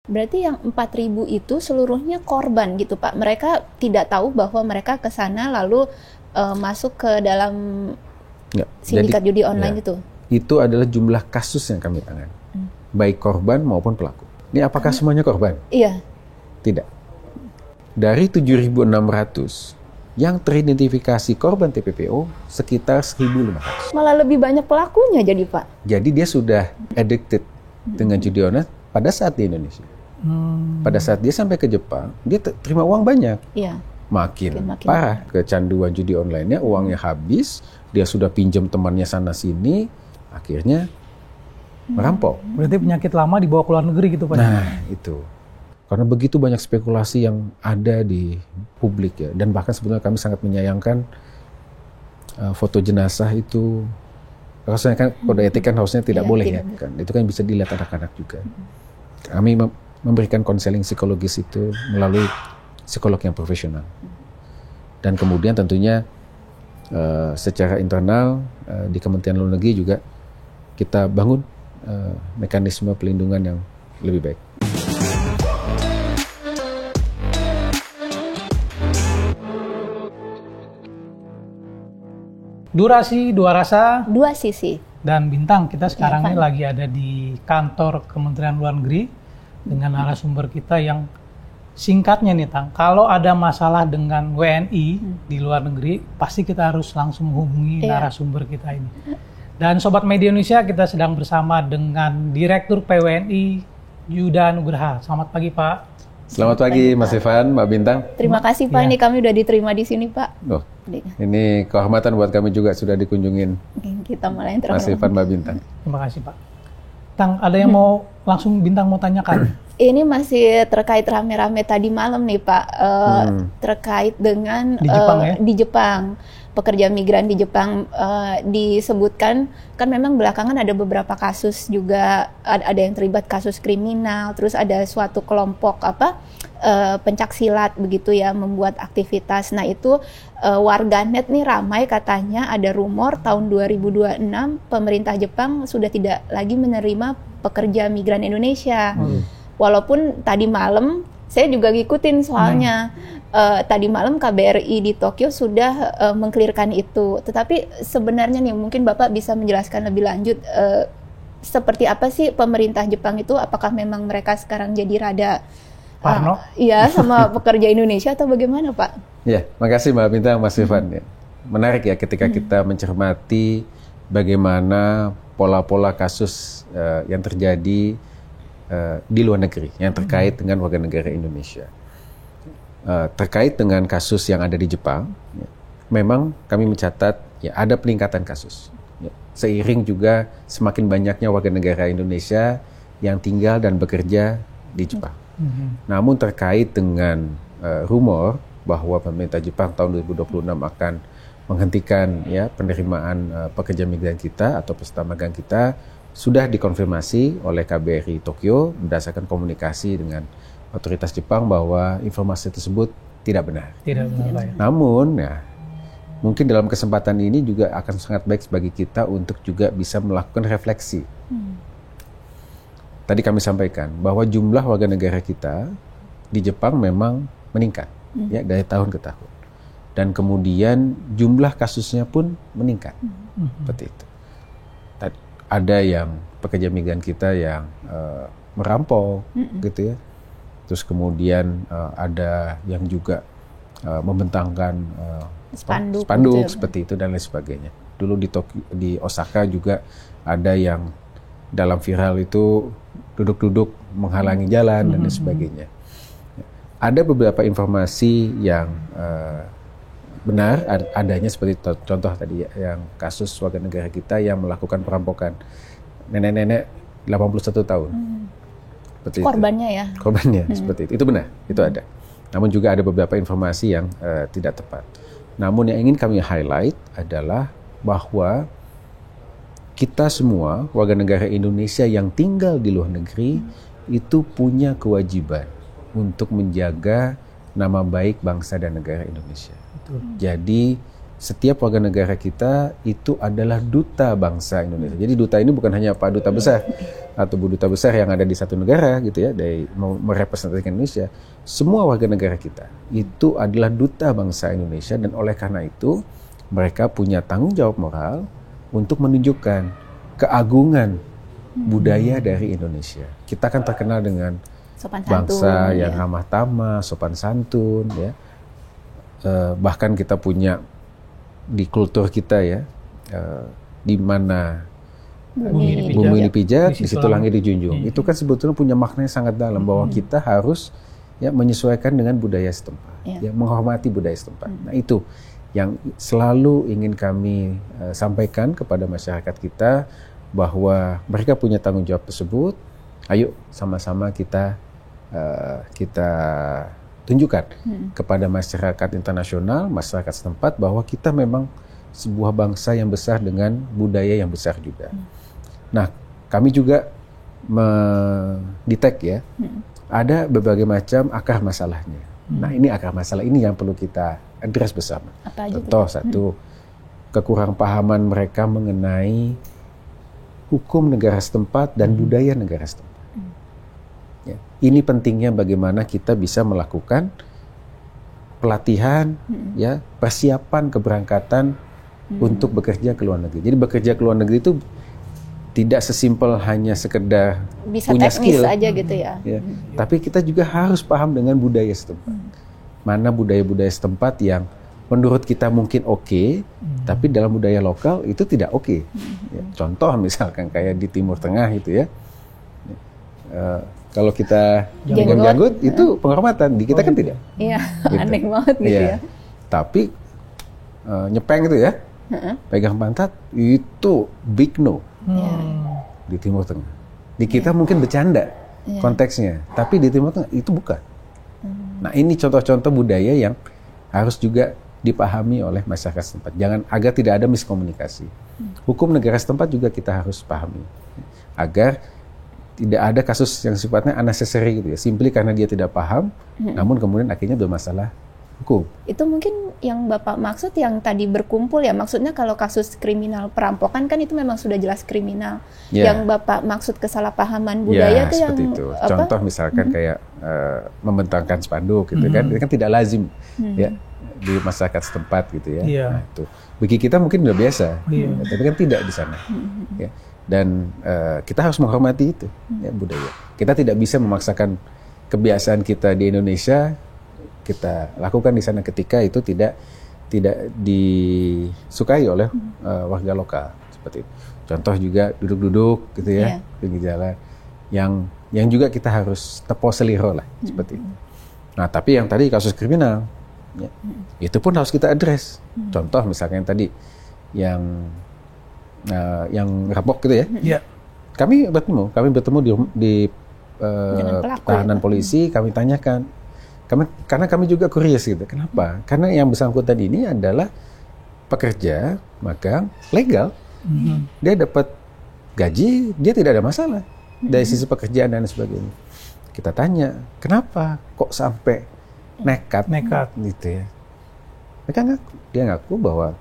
Berarti yang 4.000 itu seluruhnya korban gitu Pak. Mereka tidak tahu bahwa mereka ke sana lalu masuk ke dalam sindikat judi online itu. Itu adalah jumlah kasus yang kami tangani. Baik korban maupun pelaku. Ini apakah semuanya korban? Iya. Tidak. Dari 7.600 yang teridentifikasi korban TPPO sekitar 1.500. Malah lebih banyak pelakunya jadi Pak. Jadi dia sudah addicted dengan judi online pada saat di Indonesia. Pada saat dia sampai ke Jepang, dia terima uang banyak. Iya. Makin parah kecanduan judi online-nya, uangnya habis, dia sudah pinjam temannya sana-sini, akhirnya merampok. Berarti penyakit lama dibawa ke luar negeri gitu Pak? Nah, itu. Karena begitu banyak spekulasi yang ada di publik ya, dan bahkan sebenarnya kami sangat menyayangkan foto jenazah itu, rasanya kan kode etik kan harusnya tidak boleh ya, kan itu kan bisa dilihat anak-anak juga. Kami memberikan konseling psikologis itu melalui psikolog yang profesional, dan kemudian tentunya secara internal di Kementerian Luar Negeri juga kita bangun mekanisme pelindungan yang lebih baik. Durasi, Dua Rasa, Dua Sisi, dan Bintang. Kita sekarang ini lagi ada di kantor Kementerian Luar Negeri dengan narasumber kita yang singkatnya nih Tang, kalau ada masalah dengan WNI di luar negeri, pasti kita harus langsung menghubungi narasumber kita ini. Dan Sobat Media Indonesia, kita sedang bersama dengan Direktur PWNI Yuda Nugraha. Selamat pagi Pak. Selamat pagi Mas Ivan, Mbak Bintang. Terima kasih Pak, ini kami udah diterima di sini Pak. Ini kehormatan buat kami juga sudah dikunjungin. Kita malah yang terhormat. Mas Ivan, Mbak Bintang. Terima kasih Pak. Tang, ada yang mau langsung Bintang mau tanyakan? Ini masih terkait rame-rame tadi malam nih Pak, terkait dengan di Jepang ya? Di Jepang, pekerja migran di Jepang, disebutkan kan memang belakangan ada beberapa kasus juga, ada yang terlibat kasus kriminal, terus ada suatu kelompok pencak silat begitu ya, membuat aktivitas. Nah itu warganet nih ramai katanya ada rumor tahun 2026 pemerintah Jepang sudah tidak lagi menerima pekerja migran Indonesia. Walaupun tadi malam saya juga ngikutin soalnya tadi malam KBRI di Tokyo sudah mengklirkan itu. Tetapi sebenarnya nih mungkin Bapak bisa menjelaskan lebih lanjut seperti apa sih pemerintah Jepang itu? Apakah memang mereka sekarang jadi rada Parno? Iya sama pekerja Indonesia atau bagaimana Pak? Ya, makasih Mbak Bintang, Mas Ivan. Menarik ya ketika kita mencermati bagaimana pola-pola kasus yang terjadi di luar negeri yang terkait dengan warga negara Indonesia. Terkait dengan kasus yang ada di Jepang, memang kami mencatat ya ada peningkatan kasus. Seiring juga semakin banyaknya warga negara Indonesia yang tinggal dan bekerja di Jepang. Namun terkait dengan rumor bahwa pemerintah Jepang tahun 2026 akan menghentikan ya penerimaan pekerja migran kita atau peserta magang kita, sudah dikonfirmasi oleh KBRI Tokyo berdasarkan komunikasi dengan otoritas Jepang bahwa informasi tersebut tidak benar. Tidak benar. Namun ya mungkin dalam kesempatan ini juga akan sangat baik bagi kita untuk juga bisa melakukan refleksi. Tadi kami sampaikan bahwa jumlah warga negara kita di Jepang memang meningkat ya dari tahun ke tahun. Dan kemudian jumlah kasusnya pun meningkat. Seperti itu. Ada yang pekerja migran kita yang merampok gitu ya. Terus kemudian ada yang juga membentangkan spanduk seperti itu dan lain sebagainya. Dulu di Osaka juga ada yang dalam viral itu duduk-duduk menghalangi jalan dan lain sebagainya. Ada beberapa informasi yang benar adanya seperti contoh tadi yang kasus warga negara kita yang melakukan perampokan nenek-nenek 81 tahun. Korbannya ya? Korbannya seperti itu. Itu benar, itu ada. Namun juga ada beberapa informasi yang tidak tepat. Namun yang ingin kami highlight adalah bahwa kita semua warga negara Indonesia yang tinggal di luar negeri itu punya kewajiban untuk menjaga nama baik bangsa dan negara Indonesia. Jadi setiap warga negara kita itu adalah duta bangsa Indonesia. Jadi duta ini bukan hanya Pak Duta Besar atau Bu Duta Besar yang ada di satu negara gitu ya, dari merepresentasikan Indonesia. Semua warga negara kita itu adalah duta bangsa Indonesia, dan oleh karena itu mereka punya tanggung jawab moral untuk menunjukkan keagungan budaya dari Indonesia. Kita kan terkenal dengan Sopan santun, bangsa yang ya. ramah tamah, sopan santun, ya. Bahkan kita punya di kultur kita ya, di mana bumi dipijak, di situ langit dijunjung. Itu kan sebetulnya punya makna yang sangat dalam, bahwa kita harus ya menyesuaikan dengan budaya setempat, ya, menghormati budaya setempat. Nah, itu yang selalu ingin kami sampaikan kepada masyarakat kita, bahwa mereka punya tanggung jawab tersebut. Ayo sama-sama kita tunjukkan kepada masyarakat internasional, masyarakat setempat, bahwa kita memang sebuah bangsa yang besar dengan budaya yang besar juga. Nah, kami juga mendetek ya, ada berbagai macam akar masalahnya. Nah, ini akar masalah ini yang perlu kita address bersama. Contoh satu, kekurangpahaman mereka mengenai hukum negara setempat dan budaya negara setempat. Ya, ini pentingnya bagaimana kita bisa melakukan pelatihan, ya, persiapan keberangkatan untuk bekerja ke luar negeri. Jadi bekerja ke luar negeri itu tidak sesimpel hanya sekedar bisa punya teknis skill aja gitu ya. Tapi kita juga harus paham dengan budaya setempat. Mana budaya-budaya setempat yang menurut kita mungkin oke, tapi dalam budaya lokal itu tidak oke. Ya, contoh misalkan kayak di Timur Tengah itu ya. Kalau kita janggut itu penghormatan, di kita kan tidak. Iya, Gitu. aneh banget gitu ya. Tapi nyepeng itu ya, pegang pantat itu big no di Timur Tengah. Di kita mungkin bercanda konteksnya, tapi di Timur Tengah itu bukan. Nah, ini contoh-contoh budaya yang harus juga dipahami oleh masyarakat setempat. Jangan, agar tidak ada miskomunikasi. Hukum negara setempat juga kita harus pahami, agar tidak ada kasus yang sifatnya unnecessary gitu ya, simply karena dia tidak paham, namun kemudian akhirnya bermasalah hukum. Itu mungkin yang Bapak maksud yang tadi berkumpul ya, maksudnya kalau kasus kriminal perampokan kan itu memang sudah jelas kriminal. Yang Bapak maksud kesalahpahaman budaya itu yang itu. Contoh misalkan kayak membentangkan spanduk gitu kan, itu kan tidak lazim ya di masyarakat setempat gitu ya. Nah, itu bagi kita mungkin udah biasa, ya, tapi kan tidak di sana. Ya. Dan kita harus menghormati itu ya, budaya. Kita tidak bisa memaksakan kebiasaan kita di Indonesia kita lakukan di sana ketika itu tidak disukai oleh warga lokal, seperti itu. Contoh juga duduk-duduk gitu ya, pinggir jalan, yang juga kita harus tepo seliro lah, seperti itu. Nah, tapi yang tadi kasus kriminal ya, itu pun harus kita address. Contoh misalnya yang tadi yang rampok gitu ya. Kami bertemu di tahanan polisi, kami tanyakan. Karena kami juga curious gitu. Kenapa? Karena yang bersangkutan ini adalah pekerja magang legal. Dia dapat gaji, dia tidak ada masalah dari sisi pekerjaan dan sebagainya. Kita tanya, kenapa kok sampai nekat gitu ya? Dia ngaku bahwa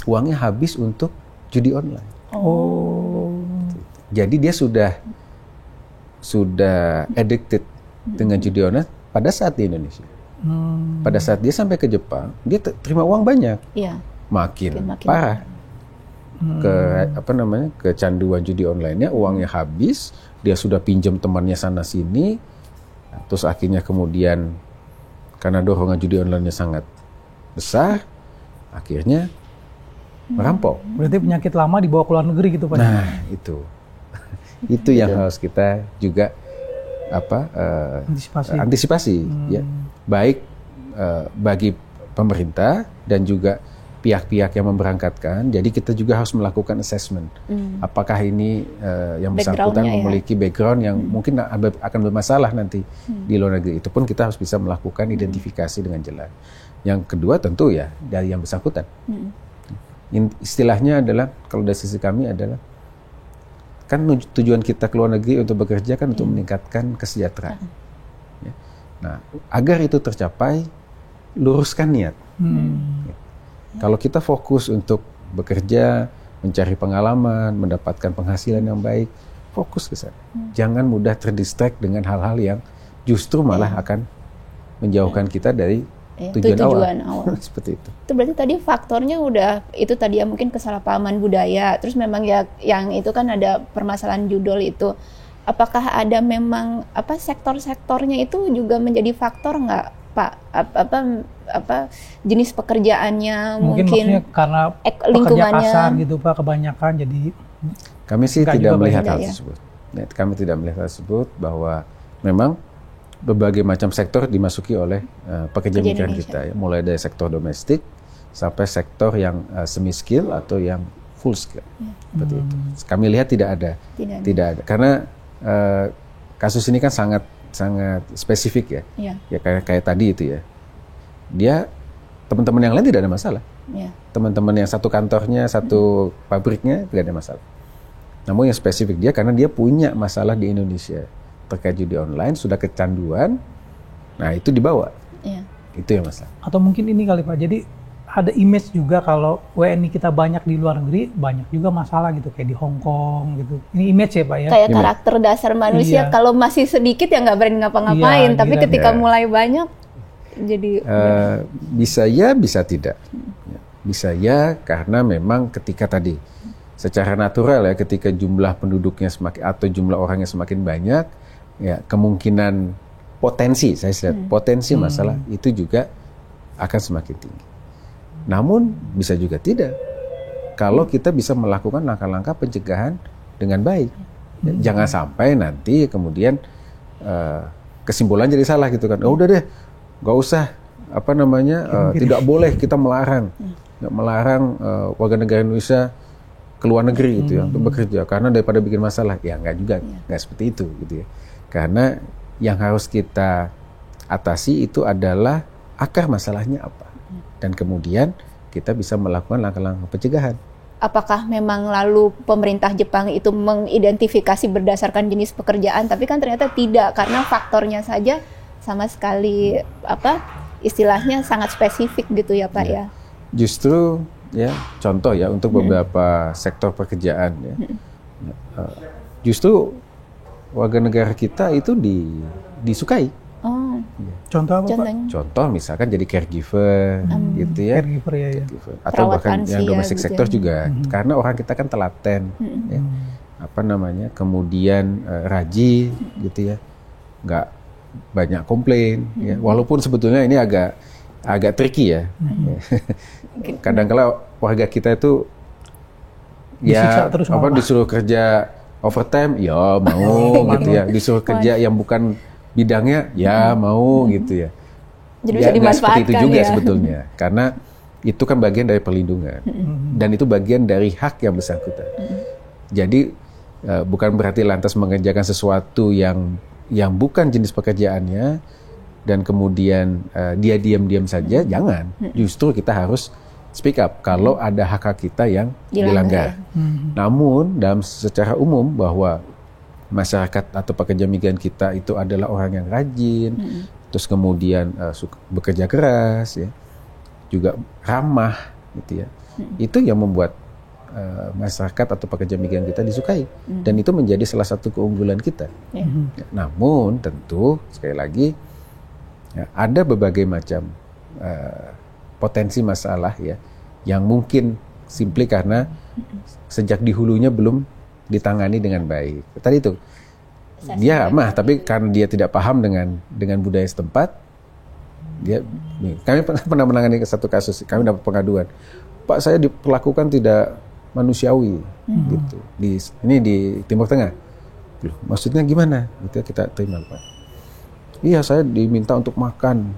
uangnya habis untuk judi online. Jadi dia sudah addicted dengan judi online pada saat di Indonesia. Pada saat dia sampai ke Jepang, dia terima uang banyak. Makin parah. Kecanduan judi online-nya, uangnya habis, dia sudah pinjam temannya sana sini. Terus akhirnya kemudian karena dorongan judi online-nya sangat besar, akhirnya merampok. Berarti penyakit lama dibawa ke luar negeri gitu Pak? Nah, itu yang harus kita juga antisipasi ya, baik bagi pemerintah dan juga pihak-pihak yang memberangkatkan. Jadi kita juga harus melakukan assessment, apakah ini yang bersangkutan memiliki background yang mungkin akan bermasalah nanti di luar negeri. Itu pun kita harus bisa melakukan identifikasi dengan jelas. Yang kedua tentu ya dari yang bersangkutan. Istilahnya adalah, kalau dari sisi kami adalah, kan tujuan kita ke luar negeri untuk bekerja kan untuk meningkatkan kesejahteraan. Nah, agar itu tercapai, luruskan niat. Kalau kita fokus untuk bekerja, mencari pengalaman, mendapatkan penghasilan yang baik, fokus ke sana. Jangan mudah terdistract dengan hal-hal yang justru malah akan menjauhkan kita dari tujuan awal. Seperti itu. Itu berarti tadi faktornya udah itu tadi ya, mungkin kesalahpahaman budaya. Terus memang ya yang itu kan ada permasalahan judul itu. Apakah ada memang sektor-sektornya itu juga menjadi faktor nggak, Pak? Apa jenis pekerjaannya mungkin maksudnya karena pekerja kasar gitu Pak kebanyakan, jadi kami sih tidak melihat hal tersebut. Ya, kami tidak melihat hal tersebut bahwa memang berbagai macam sektor dimasuki oleh pekerja migran kita ya, mulai dari sektor domestik sampai sektor yang semi skill atau yang full skill. Seperti itu. Kami lihat tidak ada. Karena kasus ini kan sangat spesifik ya. Ya kayak tadi itu ya. Dia teman-teman yang lain tidak ada masalah. Teman-teman yang satu kantornya, satu pabriknya tidak ada masalah. Namun yang spesifik dia karena dia punya masalah di Indonesia terkait judi online, sudah kecanduan. Nah, itu dibawa. Itu yang masalah. Atau mungkin ini kali Pak. Jadi ada image juga kalau WNI kita banyak di luar negeri, banyak juga masalah gitu kayak di Hong Kong gitu. Ini image ya Pak ya. Kayak karakter dasar manusia kalau masih sedikit ya nggak berani ngapa-ngapain, tapi ketika mulai banyak jadi bisa ya, bisa tidak. Bisa ya karena memang ketika tadi secara natural ya, ketika jumlah penduduknya semakin atau jumlah orangnya semakin banyak, ya kemungkinan potensi potensi masalah itu juga akan semakin tinggi. Namun bisa juga tidak kalau kita bisa melakukan langkah-langkah pencegahan dengan baik. Jangan sampai nanti kemudian kesimpulan jadi salah gitu kan. Udah deh, nggak usah tidak boleh kita melarang warga negara Indonesia ke luar negeri gitu ya untuk bekerja karena daripada bikin masalah. Ya nggak juga, nggak seperti itu gitu ya. Karena yang harus kita atasi itu adalah akar masalahnya apa, dan kemudian kita bisa melakukan langkah-langkah pencegahan. Apakah memang lalu pemerintah Jepang itu mengidentifikasi berdasarkan jenis pekerjaan, tapi kan ternyata tidak karena faktornya saja sama sekali istilahnya sangat spesifik gitu ya Pak ya. Justru ya contoh ya untuk beberapa sektor pekerjaan ya, justru warga negara kita itu disukai. Contoh apa Pak? Contoh misalkan jadi caregiver gitu ya. Caregiver ya. Atau bahkan yang domestic sektor juga. Karena orang kita kan telaten ya. Kemudian rajin gitu ya. Nggak banyak komplain ya. Walaupun sebetulnya ini agak tricky ya. Kadang-kala warga kita itu disuruh kerja overtime, ya mau gitu ya. Disuruh kerja yang bukan bidangnya, ya mau gitu ya. Jadi bisa dimanfaatkan seperti itu juga sebetulnya. Karena itu kan bagian dari perlindungan. Dan itu bagian dari hak yang bersangkutan. Jadi bukan berarti lantas mengerjakan sesuatu yang bukan jenis pekerjaannya dan kemudian dia diam-diam saja, jangan. Justru kita harus speak up kalau ada hak-hak kita yang dilanggar. Namun dalam secara umum bahwa masyarakat atau pekerja migran kita itu adalah orang yang rajin, terus kemudian bekerja keras, ya, juga ramah, gitu ya. Itu yang membuat masyarakat atau pekerja migran kita disukai, dan itu menjadi salah satu keunggulan kita. Namun tentu sekali lagi ya, ada berbagai macam potensi masalah ya yang mungkin simply karena sejak di hulunya belum ditangani dengan baik. Tadi itu dia ramah, tapi karena dia tidak paham dengan budaya setempat, kami pernah menangani satu kasus, kami dapat pengaduan, Pak saya diperlakukan tidak manusiawi, gitu. Ini di Timur Tengah. Loh, maksudnya gimana? Gitu kita terima Pak. Iya saya diminta untuk makan,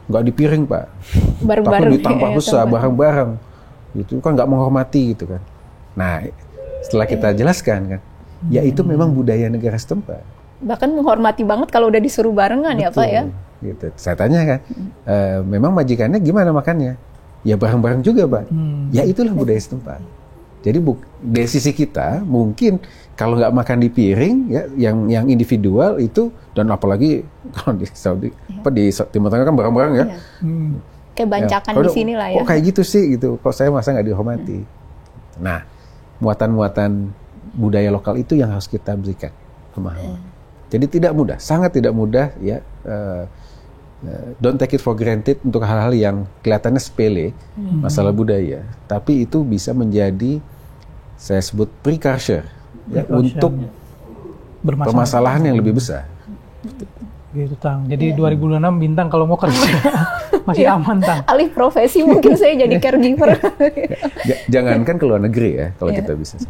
nggak di piring Pak, tapi di tampah besar, bareng-bareng, gitu kan nggak menghormati gitu kan. Nah setelah kita jelaskan kan, ya itu memang budaya negara setempat. Bahkan menghormati banget kalau udah disuruh barengan. Betul, ya Pak ya. Gitu. Saya tanya kan, memang majikannya gimana makannya? Ya bareng-bareng juga Pak. Ya itulah budaya setempat. Jadi dari sisi kita mungkin kalau nggak makan di piring ya yang individual itu, dan apalagi kalau di Saudi di Timur Tengah kan bareng-bareng ya. Kayak bancakan di sini lah ya. Kok kayak gitu sih gitu, kok saya masa nggak dihormati. Nah, muatan-muatan budaya lokal itu yang harus kita berikan pemahaman. Jadi tidak mudah, sangat tidak mudah ya. Don't take it for granted untuk hal-hal yang kelihatannya sepele, masalah budaya, tapi itu bisa menjadi, saya sebut precursor ya, untuk permasalahan yang lebih besar. Gitu, Tang. Jadi 2026 Bintang kalau mau kerja masih aman, Tang. Alih profesi mungkin saya jadi caregiver. Jangankan ke luar negeri ya, kalau kita bisa.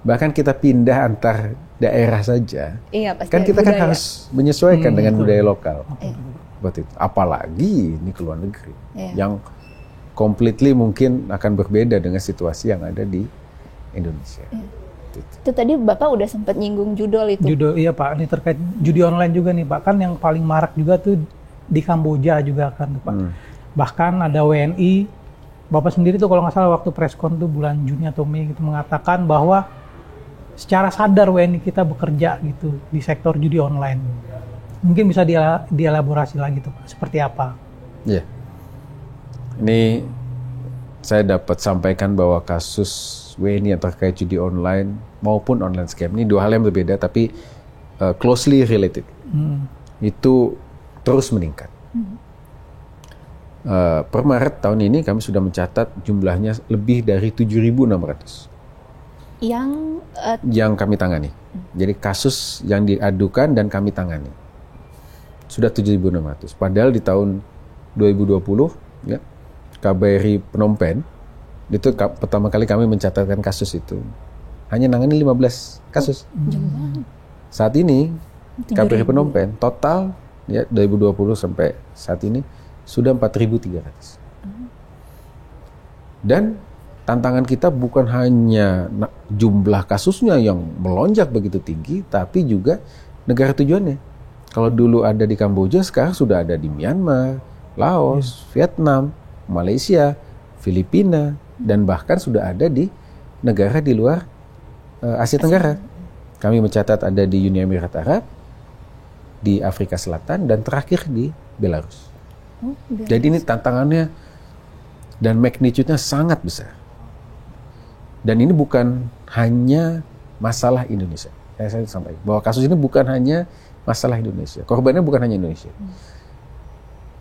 Bahkan kita pindah antar daerah saja, pasti kan kita budaya. kan harus menyesuaikan dengan budaya lokal. Buat itu. Apalagi ini ke luar negeri, yang completely mungkin akan berbeda dengan situasi yang ada di Indonesia. Itu tadi Bapak udah sempat nyinggung judol itu. Judol, iya Pak, ini terkait judi online juga nih Pak, kan yang paling marak juga tuh di Kamboja juga kan Pak. Bahkan ada WNI, Bapak sendiri tuh kalau nggak salah waktu preskon tuh bulan Juni atau Mei gitu mengatakan bahwa secara sadar WNI kita bekerja gitu di sektor judi online. Mungkin bisa dielaborasi lagi tuh Pak, seperti apa? Iya. Ini saya dapat sampaikan bahwa kasus WNI yang terkait judi online maupun online scam ini dua hal yang berbeda tapi closely related. Itu terus meningkat. Per Maret tahun ini kami sudah mencatat jumlahnya lebih dari 7.600 yang kami tangani. Jadi kasus yang diadukan dan kami tangani sudah 7.600. Padahal di tahun 2020 ya, KBRI Phnom Penh itu pertama kali kami mencatatkan kasus itu hanya nangani 15 kasus. Saat ini KBRI Phnom Penh total ya 2020 sampai saat ini sudah 4.300. Dan tantangan kita bukan hanya jumlah kasusnya yang melonjak begitu tinggi, tapi juga negara tujuannya. Kalau dulu ada di Kamboja, sekarang sudah ada di Myanmar, Laos, Vietnam, Malaysia, Filipina, dan bahkan sudah ada di negara di luar Asia Tenggara. Kami mencatat ada di Uni Emirat Arab, di Afrika Selatan, dan terakhir di Belarus. Jadi ini tantangannya dan magnitude-nya sangat besar. Dan ini bukan hanya masalah Indonesia. Saya sampaikan bahwa kasus ini bukan hanya masalah Indonesia. Korbannya bukan hanya Indonesia.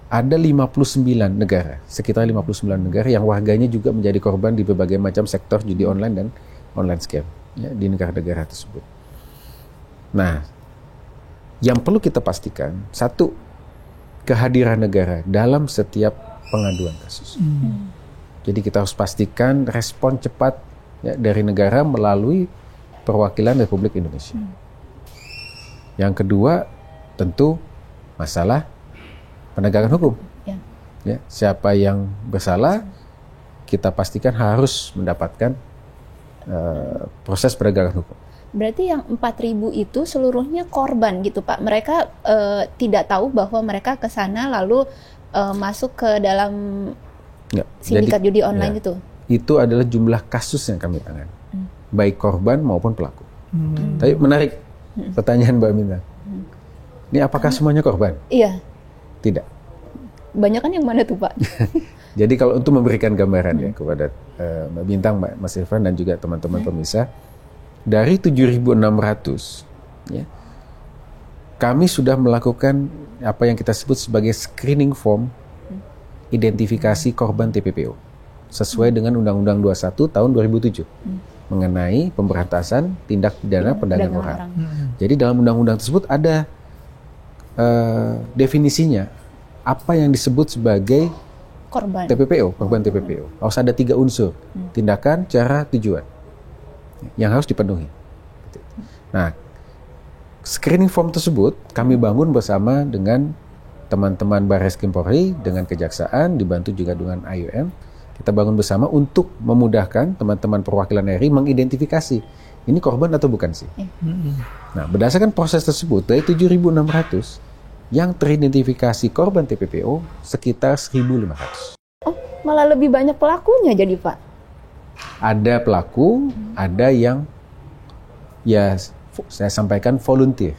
Ada 59 negara, sekitar 59 negara yang warganya juga menjadi korban di berbagai macam sektor judi online dan online scam ya, di negara-negara tersebut. Nah, yang perlu kita pastikan, satu, kehadiran negara dalam setiap pengaduan kasus. Jadi kita harus pastikan respon cepat ya, dari negara melalui perwakilan Republik Indonesia. Yang kedua, tentu masalah penegakan hukum. Ya, siapa yang bersalah, kita pastikan harus mendapatkan proses penegakan hukum. Berarti yang 4.000 itu seluruhnya korban gitu Pak. Mereka tidak tahu bahwa mereka ke sana lalu masuk ke dalam sindikat judi online itu. Itu adalah jumlah kasus yang kami tangani. Baik korban maupun pelaku. Tapi menarik pertanyaan Mbak Minta. Ini apakah semuanya korban? Iya. Tidak. Banyak kan yang mana tuh Pak? Jadi kalau untuk memberikan gambaran ya kepada Mbak Bintang, Mas Irfan dan juga teman-teman pemirsa, dari 7.600 ya, kami sudah melakukan apa yang kita sebut sebagai screening form identifikasi korban TPPO sesuai dengan Undang-Undang 21 tahun 2007 mengenai pemberantasan tindak pidana perdagangan orang. Jadi dalam undang-undang tersebut ada definisinya apa yang disebut sebagai korban TPPO, korban TPPO. Harus ada 3 unsur, tindakan, cara, tujuan yang harus dipenuhi. Nah, screening form tersebut kami bangun bersama dengan teman-teman Barreskrim Polri, dengan Kejaksaan, dibantu juga dengan IUM. Kita bangun bersama untuk memudahkan teman-teman perwakilan RI mengidentifikasi ini korban atau bukan sih. Nah, berdasarkan proses tersebut, dari 7.600 yang teridentifikasi korban TPPO sekitar 1.500. Oh, malah lebih banyak pelakunya jadi Pak? Ada pelaku, ada yang ya saya sampaikan volunteer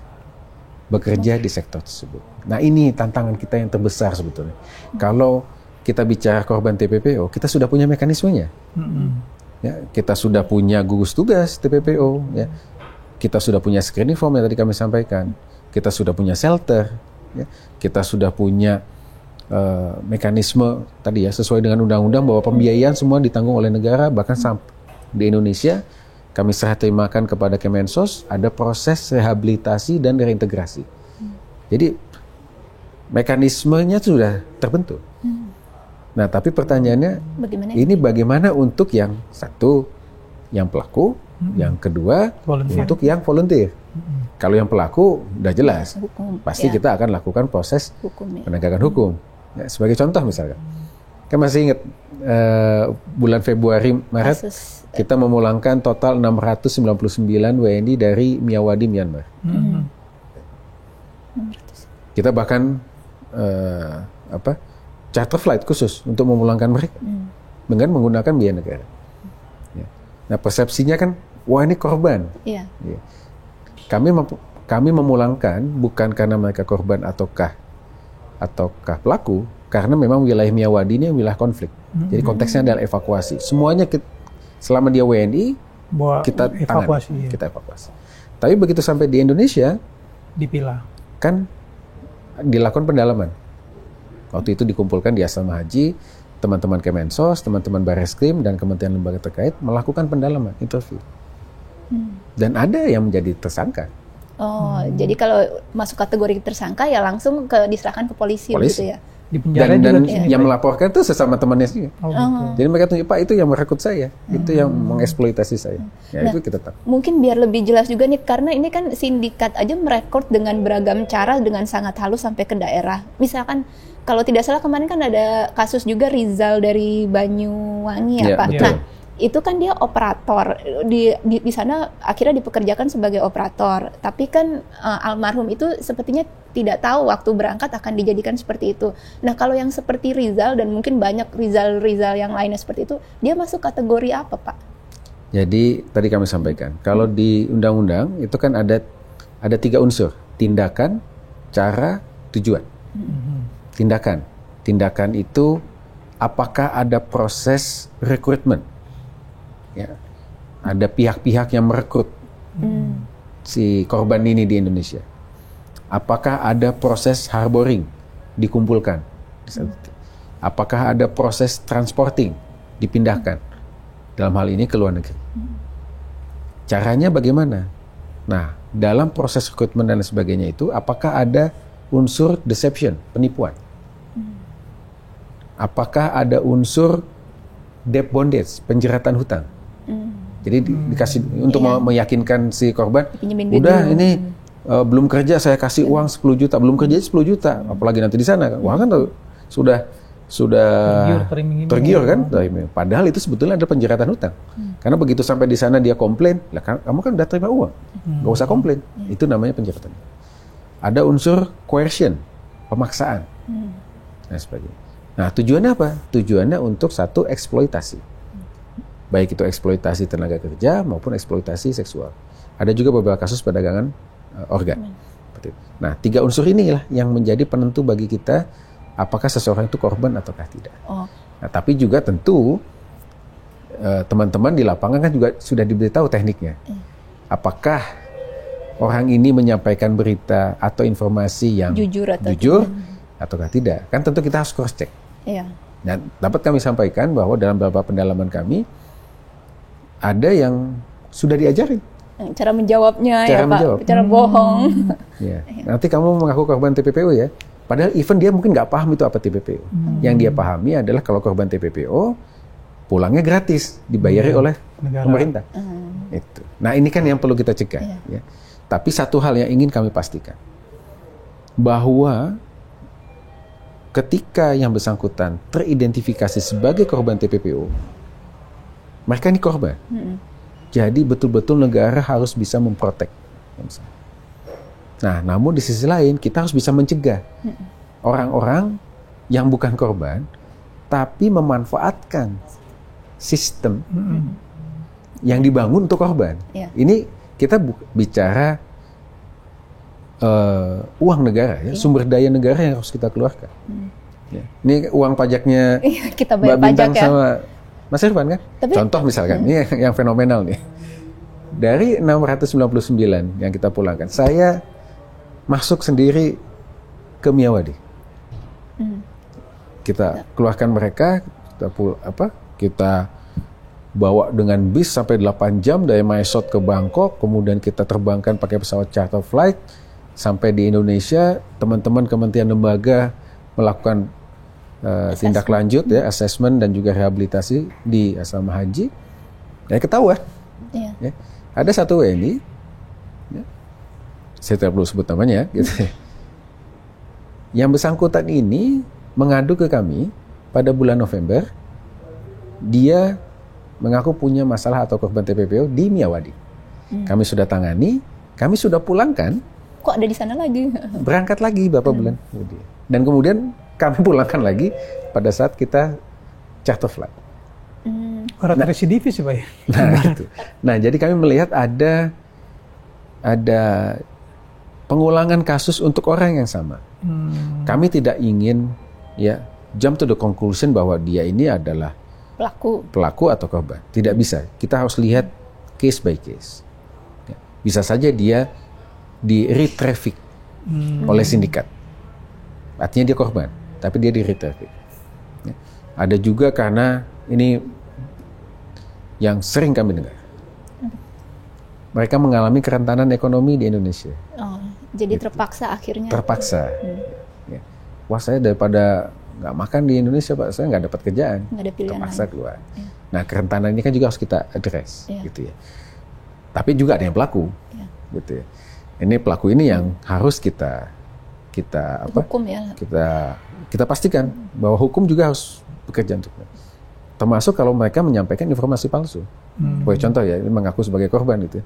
bekerja di sektor tersebut. Nah, ini tantangan kita yang terbesar sebetulnya. Kalau kita bicara korban TPPO, kita sudah punya mekanismenya. Ya, kita sudah punya gugus tugas TPPO, ya. Kita sudah punya screening form yang tadi kami sampaikan. Kita sudah punya shelter, ya. Kita sudah punya mekanisme tadi ya, sesuai dengan undang-undang bahwa pembiayaan semua ditanggung oleh negara, bahkan sampai di Indonesia kami serah terimakan kepada Kemensos ada proses rehabilitasi dan reintegrasi. Jadi mekanismenya sudah terbentuk. Nah, tapi pertanyaannya bagaimana untuk yang satu, yang pelaku, yang kedua untuk yang volunteer. Kalau yang pelaku udah jelas, pasti kita akan lakukan proses penegakan hukum. Ya, sebagai contoh misalkan, kan masih ingat bulan Februari Maret kita memulangkan total 699 WNI dari Myawaddy Myanmar. Kita bahkan charter flight khusus untuk memulangkan mereka dengan menggunakan biaya negara. Ya. Nah, persepsinya kan, wah ini korban. Ya. Kami memulangkan bukan karena mereka korban ataukah pelaku, karena memang wilayah Myawaddy ini wilayah konflik. Jadi konteksnya adalah evakuasi. Semuanya selama dia WNI kita evakuasi. Kita evakuasi. Tapi begitu sampai di Indonesia dipilah. Kan dilakukan pendalaman. Waktu itu dikumpulkan di asrama haji, teman-teman Kemensos, teman-teman Barreskrim dan kementerian lembaga terkait melakukan pendalaman, interview. Dan ada yang menjadi tersangka. Jadi kalau masuk kategori tersangka ya langsung diserahkan ke polisi. Gitu ya. Di penjara dan yang melaporkan itu sesama temannya sih. Jadi mereka tunjuk, Pak itu yang merekrut saya, itu yang mengeksploitasi saya. Ya, itu kita tahu. Mungkin biar lebih jelas juga nih, karena ini kan sindikat aja merekrut dengan beragam cara dengan sangat halus sampai ke daerah. Misalkan kalau tidak salah kemarin kan ada kasus juga Rizal dari Banyuwangi ya, Pak. Betul. Nah, itu kan dia operator di sana akhirnya dipekerjakan sebagai operator, tapi kan almarhum itu sepertinya tidak tahu waktu berangkat akan dijadikan seperti itu. Nah, kalau yang seperti Rizal dan mungkin banyak Rizal yang lainnya seperti itu, dia masuk kategori apa, Pak? Jadi tadi kami sampaikan, kalau di undang-undang itu kan ada 3 unsur: tindakan, cara, tujuan. Tindakan itu apakah ada proses rekrutmen? Ya, ada pihak-pihak yang merekrut si korban ini di Indonesia. Apakah ada proses harboring, dikumpulkan? Apakah ada proses transporting, dipindahkan? Dalam hal ini ke luar negeri. Caranya bagaimana? Nah, dalam proses rekrutmen dan sebagainya itu, apakah ada unsur deception, penipuan? Apakah ada unsur debt bondage, penjeratan hutang? Jadi dikasih untuk meyakinkan si korban, udah ini belum kerja saya kasih uang 10 juta, belum kerja 10 juta, apalagi nanti di sana, wah kan sudah tergiur kan? Padahal itu sebetulnya ada penjeratan hutang. Karena begitu sampai di sana dia komplain, lah kamu kan udah terima uang, nggak usah komplain. Itu namanya penjeratan. Ada unsur coercion, pemaksaan, dan sebagainya. Nah, tujuannya apa? Tujuannya untuk satu, eksploitasi. Baik itu eksploitasi tenaga kerja maupun eksploitasi seksual. Ada juga beberapa kasus perdagangan organ. Nah, 3 unsur inilah yang menjadi penentu bagi kita apakah seseorang itu korban ataukah tidak. Nah, tapi juga tentu teman-teman di lapangan kan juga sudah diberitahu tekniknya. Apakah orang ini menyampaikan berita atau informasi yang jujur ataukah tidak? Kan tentu kita harus cross check. Dan dapat kami sampaikan bahwa dalam beberapa pendalaman kami ada yang sudah diajarin cara menjawabnya, Pak, cara bohong. Ya. Nanti kamu mengaku korban TPPO ya. Padahal even dia mungkin nggak paham itu apa TPPO. Yang dia pahami adalah kalau korban TPPO pulangnya gratis, dibayari oleh pemerintah. Itu. Nah, ini kan yang perlu kita cegah. Ya. Tapi satu hal yang ingin kami pastikan, bahwa ketika yang bersangkutan teridentifikasi sebagai korban TPPO, mereka ini korban. Jadi betul-betul negara harus bisa memprotek. Nah, namun di sisi lain kita harus bisa mencegah orang-orang yang bukan korban, tapi memanfaatkan sistem yang dibangun untuk korban. Ini kita bicara uang negara, ya, sumber daya negara yang harus kita keluarkan. Ya. Ini uang pajaknya Kita Mbak bayar Bintang pajak ya. sama Mas Irfan kan? Tapi- Contoh misalkan, ini yang fenomenal nih. Dari 699 yang kita pulangkan, saya masuk sendiri ke Miyawadi. Kita keluarkan mereka, kita bawa dengan bis sampai 8 jam dari Mysore ke Bangkok, kemudian kita terbangkan pakai pesawat charter flight sampai di Indonesia. Teman-teman kementerian lembaga melakukan tindak lanjut ya, assessment dan juga rehabilitasi di asrama haji. Ya ketahuan. Iya. Ya. Ada satu WNI, ya, saya tidak perlu sebut namanya, gitu. Yang bersangkutan ini mengadu ke kami pada bulan November, dia mengaku punya masalah atau korban TPPO di Miyawadi. Kami sudah tangani, kami sudah pulangkan, Kok ada di sana lagi? berangkat lagi beberapa bulan kemudian. Dan kemudian kami pulangkan lagi pada saat kita charter flight. Berat residivis ya Pak ya? Nah, gitu. Nah, jadi kami melihat ada pengulangan kasus untuk orang yang sama. Kami tidak ingin ya jump to the conclusion bahwa dia ini adalah pelaku atau korban. Tidak bisa. Kita harus lihat case by case. Ya. Bisa saja dia di re-traffic oleh sindikat. Artinya dia korban, tapi dia di re-traffic. Ya. Ada juga karena ini yang sering kami dengar. Mereka mengalami kerentanan ekonomi di Indonesia. Oh, jadi terpaksa akhirnya. Terpaksa. Ya. Wah, saya daripada nggak makan di Indonesia, Pak, saya nggak dapat kerjaan. Nggak ada pilihan Terpaksa lain. keluar. Ya. Nah, kerentanan ini kan juga harus kita address, gitu ya. Tapi juga ada yang pelaku, gitu ya. Ini pelaku ini yang harus kita Hukum ya. kita pastikan bahwa hukum juga harus bekerja untuknya. Termasuk kalau mereka menyampaikan informasi palsu. Contoh ya, ini mengaku sebagai korban gitu.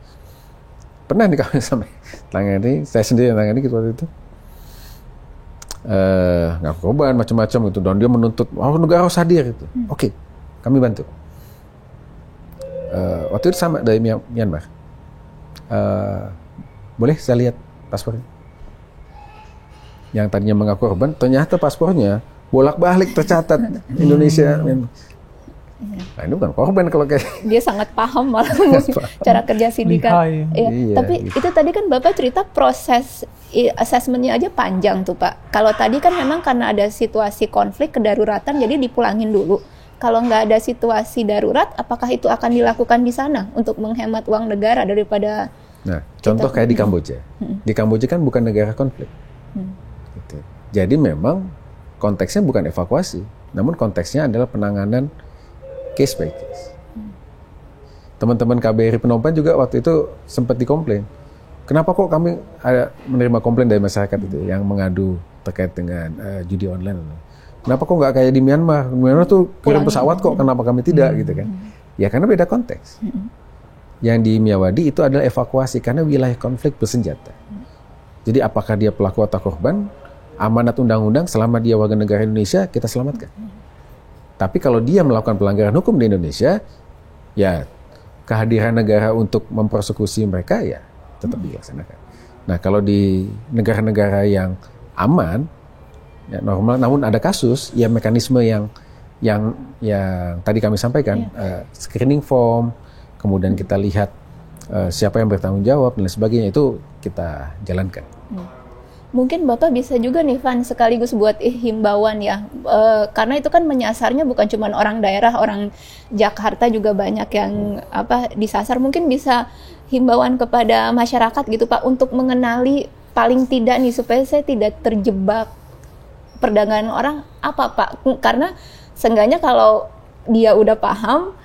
Pernah nih kami sampai tangani, saya sendiri yang tangani gitu waktu itu. Ngaku korban macam-macam gitu, dan dia menuntut, negara harus hadir gitu. Oke, kami bantu. Waktu itu sama dari Myanmar. Boleh saya lihat paspornya? Yang tadinya mengaku korban, ternyata paspornya bolak-balik tercatat Indonesia. Nah, ini bukan korban kalau kayak. Dia sangat paham malah cara kerja sindikat. Lihai. Iya. Tapi itu tadi kan Bapak cerita proses asesmennya aja panjang tuh Pak. Kalau tadi kan memang karena ada situasi konflik kedaruratan, jadi dipulangin dulu. Kalau nggak ada situasi darurat, apakah itu akan dilakukan di sana untuk menghemat uang negara daripada? Nah, contoh kayak di Kamboja. Di Kamboja kan bukan negara konflik. Gitu. Jadi memang konteksnya bukan evakuasi, namun konteksnya adalah penanganan case by case. Teman-teman KBRI Phnom Penh juga waktu itu sempat dikomplain. Kenapa kok kami ada menerima komplain dari masyarakat itu yang mengadu terkait dengan judi online? Kenapa kok nggak kayak di Myanmar? Myanmar tuh kirim pesawat kok, kenapa kami tidak gitu kan? Ya karena beda konteks. Yang di Miyawadi itu adalah evakuasi karena wilayah konflik bersenjata. Jadi apakah dia pelaku atau korban, amanat undang-undang selama dia warga negara Indonesia kita selamatkan. Tapi kalau dia melakukan pelanggaran hukum di Indonesia, ya kehadiran negara untuk mempersekusi mereka ya tetap dilaksanakan. Nah kalau di negara-negara yang aman, ya normal, namun ada kasus, ya mekanisme yang tadi kami sampaikan, screening form, kemudian kita lihat siapa yang bertanggung jawab dan lain sebagainya, itu kita jalankan. Mungkin Bapak bisa juga nih Van sekaligus buat himbauan ya, karena itu kan menyasarnya bukan cuma orang daerah, orang Jakarta juga banyak yang disasar. Mungkin bisa himbauan kepada masyarakat gitu Pak untuk mengenali paling tidak nih supaya saya tidak terjebak perdagangan orang apa Pak, karena seenggaknya kalau dia udah paham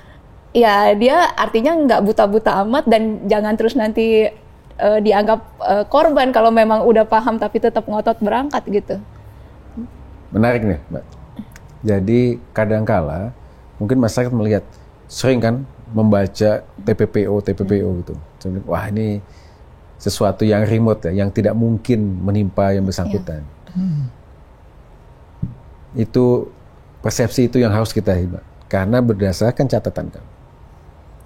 ya dia artinya nggak buta-buta amat dan jangan terus nanti dianggap korban kalau memang udah paham tapi tetap ngotot berangkat gitu. Menarik nih Mbak. Jadi kadangkala mungkin masyarakat melihat sering kan membaca TPPO gitu. Wah ini sesuatu yang remote ya, yang tidak mungkin menimpa yang bersangkutan. Itu persepsi itu yang harus kita himbau. Karena berdasarkan catatan kami,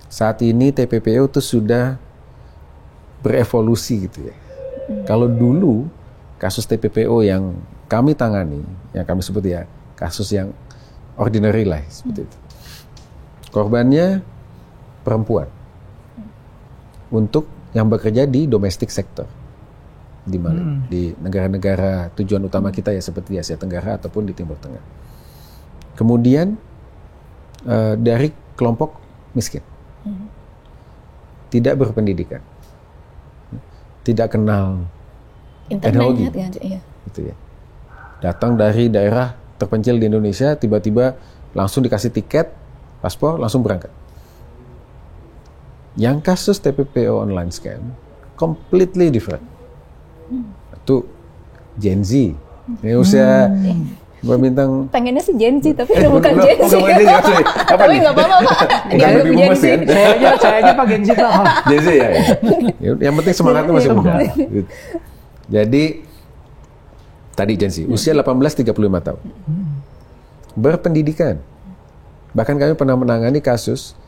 saat ini TPPO itu sudah berevolusi gitu ya. Kalau dulu kasus TPPO yang kami tangani, yang kami sebut ya kasus yang ordinary lah seperti itu. Korbannya perempuan untuk yang bekerja di domestic sector di mana di negara-negara tujuan utama kita ya seperti Asia Tenggara ataupun di Timur Tengah. Kemudian dari kelompok miskin, tidak berpendidikan, tidak kenal teknologi, gitu ya. Datang dari daerah terpencil di Indonesia, tiba-tiba langsung dikasih tiket, paspor, langsung berangkat. Yang kasus TPPO online scam completely different. Itu Gen Z. Ini usia berbintang. Pengennya sih Gen Z, tapi udah bukan Gen Z. Tapi nggak apa-apa Pak. Dianggap Gen Z. Saya aja Pak Gen Z lah. Gen Z ya. Yang penting semangatnya masih muda. Jadi tadi Gen Z, usia 18-35 tahun. Berpendidikan. Bahkan kami pernah menangani kasus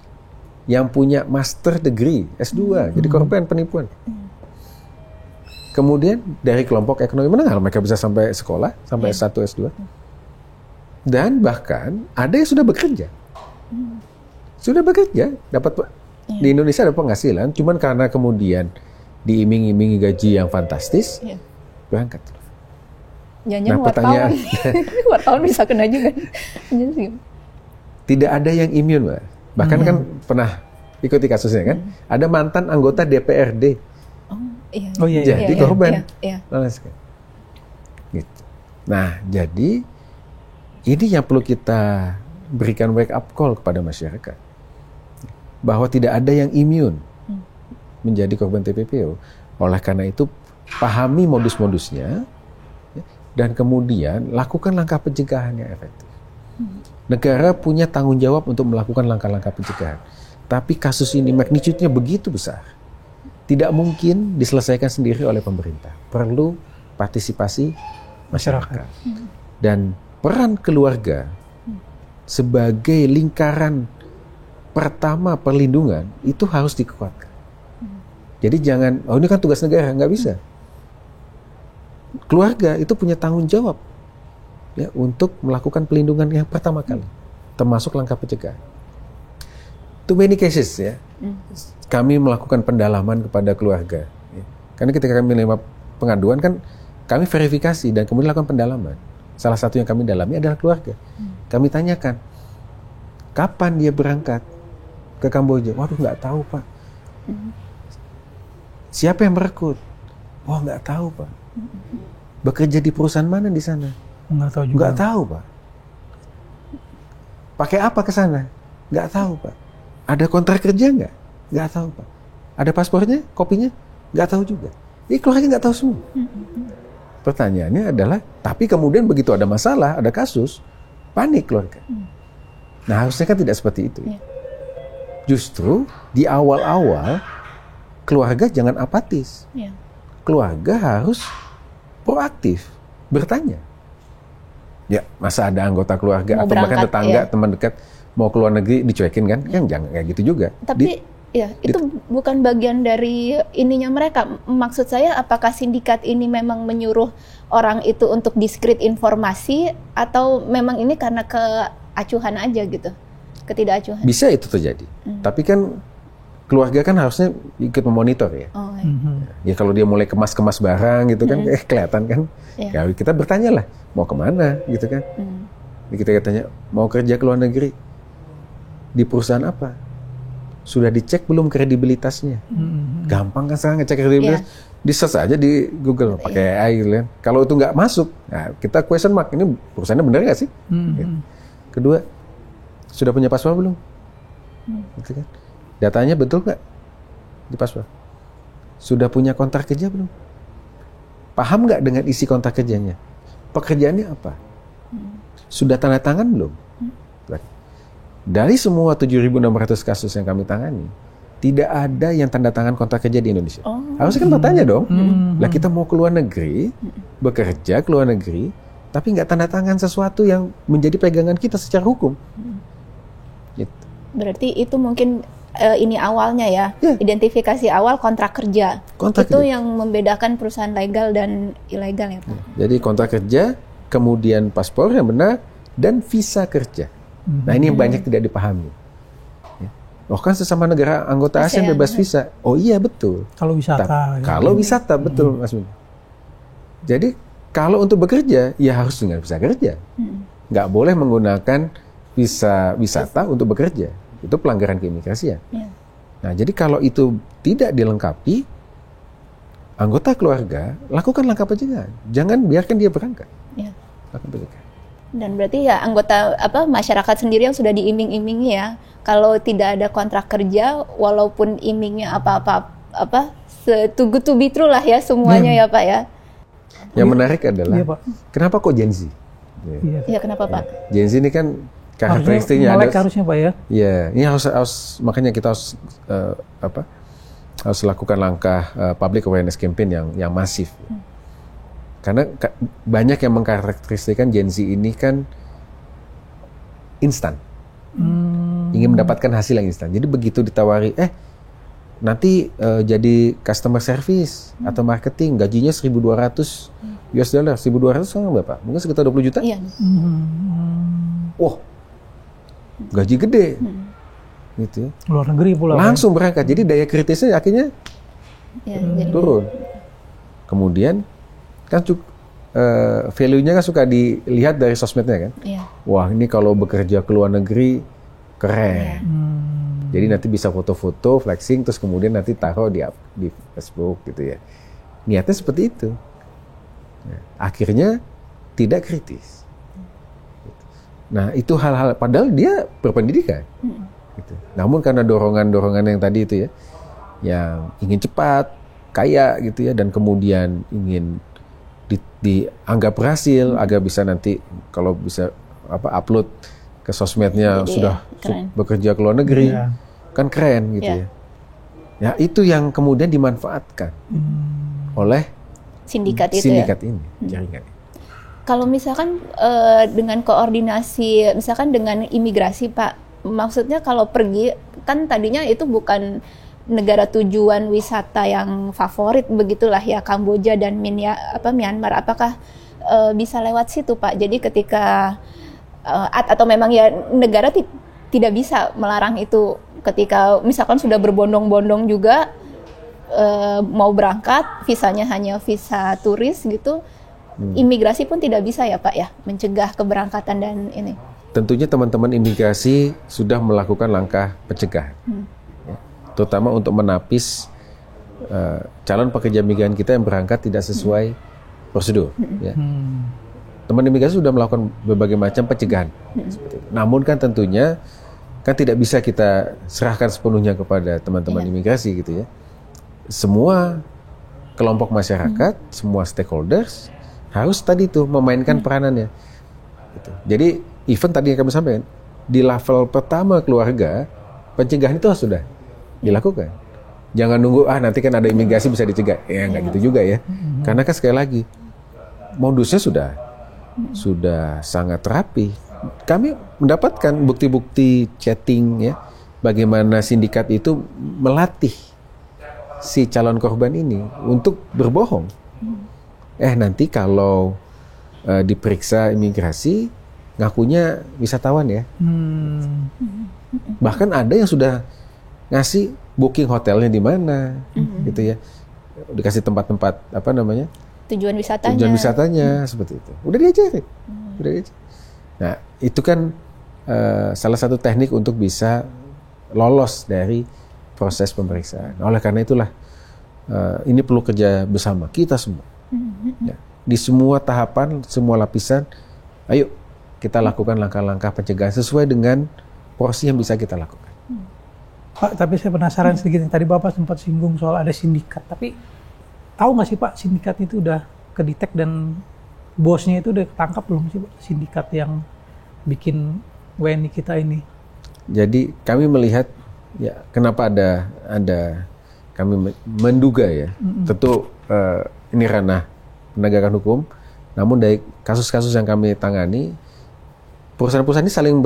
yang punya master degree S2, jadi korban penipuan. Kemudian dari kelompok ekonomi menengah mereka bisa sampai sekolah, sampai S1, S2. Dan bahkan ada yang sudah bekerja. Sudah bekerja, dapat di Indonesia ada penghasilan, cuman karena kemudian diiming-imingi gaji yang fantastis, berangkat. Jangan wartawan. Wartawan bisa kena juga. Tidak ada yang imun, Mbak. Bahkan kan pernah ikuti kasusnya kan, ada mantan anggota DPRD. Jadi korban. Gitu. Nah, jadi ini yang perlu kita berikan wake up call kepada masyarakat, bahwa tidak ada yang imun menjadi korban TPPO. Oleh karena itu, pahami modus-modusnya dan kemudian lakukan langkah pencegahan yang efektif. Negara punya tanggung jawab untuk melakukan langkah-langkah pencegahan. Tapi kasus ini magnitude-nya begitu besar. Tidak mungkin diselesaikan sendiri oleh pemerintah. Perlu partisipasi masyarakat. Dan peran keluarga sebagai lingkaran pertama perlindungan itu harus dikuatkan. Jadi jangan, ini kan tugas negara, nggak bisa. Keluarga itu punya tanggung jawab ya, untuk melakukan pelindungan yang pertama kali, termasuk langkah pencegahan. Too many cases ya, kami melakukan pendalaman kepada keluarga. Ya. Karena ketika kami menerima pengaduan kan, kami verifikasi dan kemudian lakukan pendalaman. Salah satu yang kami dalami adalah keluarga. Kami tanyakan, kapan dia berangkat ke Kamboja? Waduh, nggak tahu Pak. Siapa yang merekrut? Wah, nggak tahu Pak. Bekerja di perusahaan mana di sana? Nggak tahu juga. Nggak tahu Pak. Pakai apa ke sana? Nggak tahu Pak. Ada kontrak kerja nggak? Nggak tahu Pak. Ada paspornya, kopinya? Nggak tahu juga. Ini keluarga nggak tahu semua. Pertanyaannya adalah, tapi kemudian begitu ada masalah, ada kasus, panik keluarga. Nah, harusnya kan tidak seperti itu. Justru di awal-awal keluarga jangan apatis. Keluarga harus proaktif, bertanya. Ya, masa ada anggota keluarga mau atau bahkan tetangga, ya. teman dekat mau keluar negeri dicuekin kan? Kan jangan kayak gitu juga. Tapi itu bukan bagian dari ininya mereka. Maksud saya, apakah sindikat ini memang menyuruh orang itu untuk diskrit informasi atau memang ini karena keacuhan aja gitu? Ketidakacuhan. Bisa itu terjadi. Tapi kan keluarga kan harusnya ikut memonitor ya. Ya kalau dia mulai kemas-kemas barang gitu kan, kelihatan kan. Ya kita bertanya lah, mau kemana gitu kan. Kita tanya, mau kerja ke luar negeri. Di perusahaan apa? Sudah dicek belum kredibilitasnya? Gampang kan sekarang ngecek kredibilitas. Di search aja di Google pakai AI gitu kan. Kalau itu nggak masuk, nah kita question mark, ini perusahaannya benar nggak sih? Gitu. Kedua, sudah punya paspor belum? Gitu kan. Datanya betul nggak di paspor? Sudah punya kontrak kerja belum? Paham nggak dengan isi kontrak kerjanya? Pekerjaannya apa? Sudah tanda tangan belum? Dari semua 7.600 kasus yang kami tangani, tidak ada yang tanda tangan kontrak kerja di Indonesia. Harusnya kan bertanya dong. Lah kita mau ke luar negeri, bekerja ke luar negeri, tapi nggak tanda tangan sesuatu yang menjadi pegangan kita secara hukum. Gitu. Berarti itu mungkin ini awalnya ya, identifikasi awal kontrak kerja. Itu yang membedakan perusahaan legal dan ilegal ya Pak. Jadi kontrak kerja, kemudian paspor yang benar, dan visa kerja. Nah ini yang banyak tidak dipahami. Ya. Oh kan sesama negara anggota ASEAN bebas visa. Oh iya betul. Kalau wisata. Kalau wisata betul Mas Budi. Jadi kalau untuk bekerja ya harus dengan visa kerja. Nggak boleh menggunakan visa wisata untuk bekerja. Itu pelanggaran keimigrasian. Ya. Nah jadi kalau itu tidak dilengkapi, anggota keluarga lakukan langkah pencegahan. Jangan biarkan dia berangkat. Ya. Lakukan pencegahan. Dan berarti ya anggota masyarakat sendiri yang sudah diiming-imingi ya, kalau tidak ada kontrak kerja, walaupun imingnya apa to good to be true lah ya semuanya ya Pak ya. Yang menarik adalah Pak. Kenapa kok Gen Z? Iya kenapa Pak? Gen Z ini kan karakteristiknya melek harusnya Pak ya. Iya, ini harus makanya kita harus harus lakukan langkah public awareness campaign yang masif. Karena banyak yang mengkarakteristikkan Gen Z ini kan instan. Ingin mendapatkan hasil yang instan. Jadi begitu ditawari, nanti jadi customer service atau marketing, gajinya 1.200 US dollar. 1.200 sekarang berapa? Mungkin sekitar 20 juta? Iya. Wah, gaji gede. Gitu. Luar negeri pula. Langsung berangkat. Jadi daya kritisnya akhirnya turun. Kemudian kan value-nya kan suka dilihat dari sosmednya kan. Iya. Wah ini kalau bekerja ke luar negeri keren. Jadi nanti bisa foto-foto, flexing, terus kemudian nanti taruh di Facebook gitu ya. Niatnya seperti itu. Nah, akhirnya tidak kritis. Nah itu hal-hal, padahal dia berpendidikan. Gitu. Namun karena dorongan-dorongan yang tadi itu ya, yang ingin cepat, kaya gitu ya, dan kemudian ingin dianggap berhasil agar bisa nanti kalau bisa upload ke sosmednya sudah bekerja ke luar negeri, kan keren gitu ya. Ya itu yang kemudian dimanfaatkan oleh sindikat ini, jaringan. Kalau misalkan dengan koordinasi, misalkan dengan imigrasi Pak, maksudnya kalau pergi kan tadinya itu bukan negara tujuan wisata yang favorit begitulah ya, Kamboja dan Myanmar, apakah bisa lewat situ Pak? Jadi ketika atau memang ya negara tidak bisa melarang itu ketika misalkan sudah berbondong-bondong juga mau berangkat, visanya hanya visa turis gitu, imigrasi pun tidak bisa ya Pak ya mencegah keberangkatan dan ini. Tentunya teman-teman imigrasi sudah melakukan langkah pencegahan. Terutama untuk menapis calon pekerja migran kita yang berangkat tidak sesuai prosedur. Ya. Teman imigrasi sudah melakukan berbagai macam pencegahan. Namun kan tentunya kan tidak bisa kita serahkan sepenuhnya kepada teman-teman imigrasi gitu ya. Semua kelompok masyarakat, semua stakeholders harus tadi tuh memainkan peranannya. Gitu. Jadi even tadi yang kami sampaikan di level pertama keluarga pencegahan itu sudah dilakukan. Jangan nunggu nanti kan ada imigrasi bisa dicegah. Ya nggak gitu juga ya. Karena kan sekali lagi modusnya sudah sangat rapi. Kami mendapatkan bukti-bukti chatting ya, bagaimana sindikat itu melatih si calon korban ini untuk berbohong. Nanti kalau diperiksa imigrasi ngakunya wisatawan ya. Bahkan ada yang sudah ngasih booking hotelnya di mana, gitu ya, dikasih tempat-tempat tujuan wisatanya seperti itu. Udah diajarin. Nah itu kan salah satu teknik untuk bisa lolos dari proses pemeriksaan. Oleh karena itulah ini perlu kerja bersama kita semua. Ya, di semua tahapan, semua lapisan, ayo kita lakukan langkah-langkah pencegahan sesuai dengan porsi yang bisa kita lakukan. Pak, tapi saya penasaran sedikit. Tadi Bapak sempat singgung soal ada sindikat. Tapi tahu nggak sih Pak, sindikat itu udah kedetek dan bosnya itu udah ketangkap belum sih Pak? Sindikat yang bikin WNI kita ini. Jadi kami melihat ya kenapa ada kami menduga ya. Tentu ini ranah penegakan hukum. Namun dari kasus-kasus yang kami tangani, perusahaan-perusahaan ini saling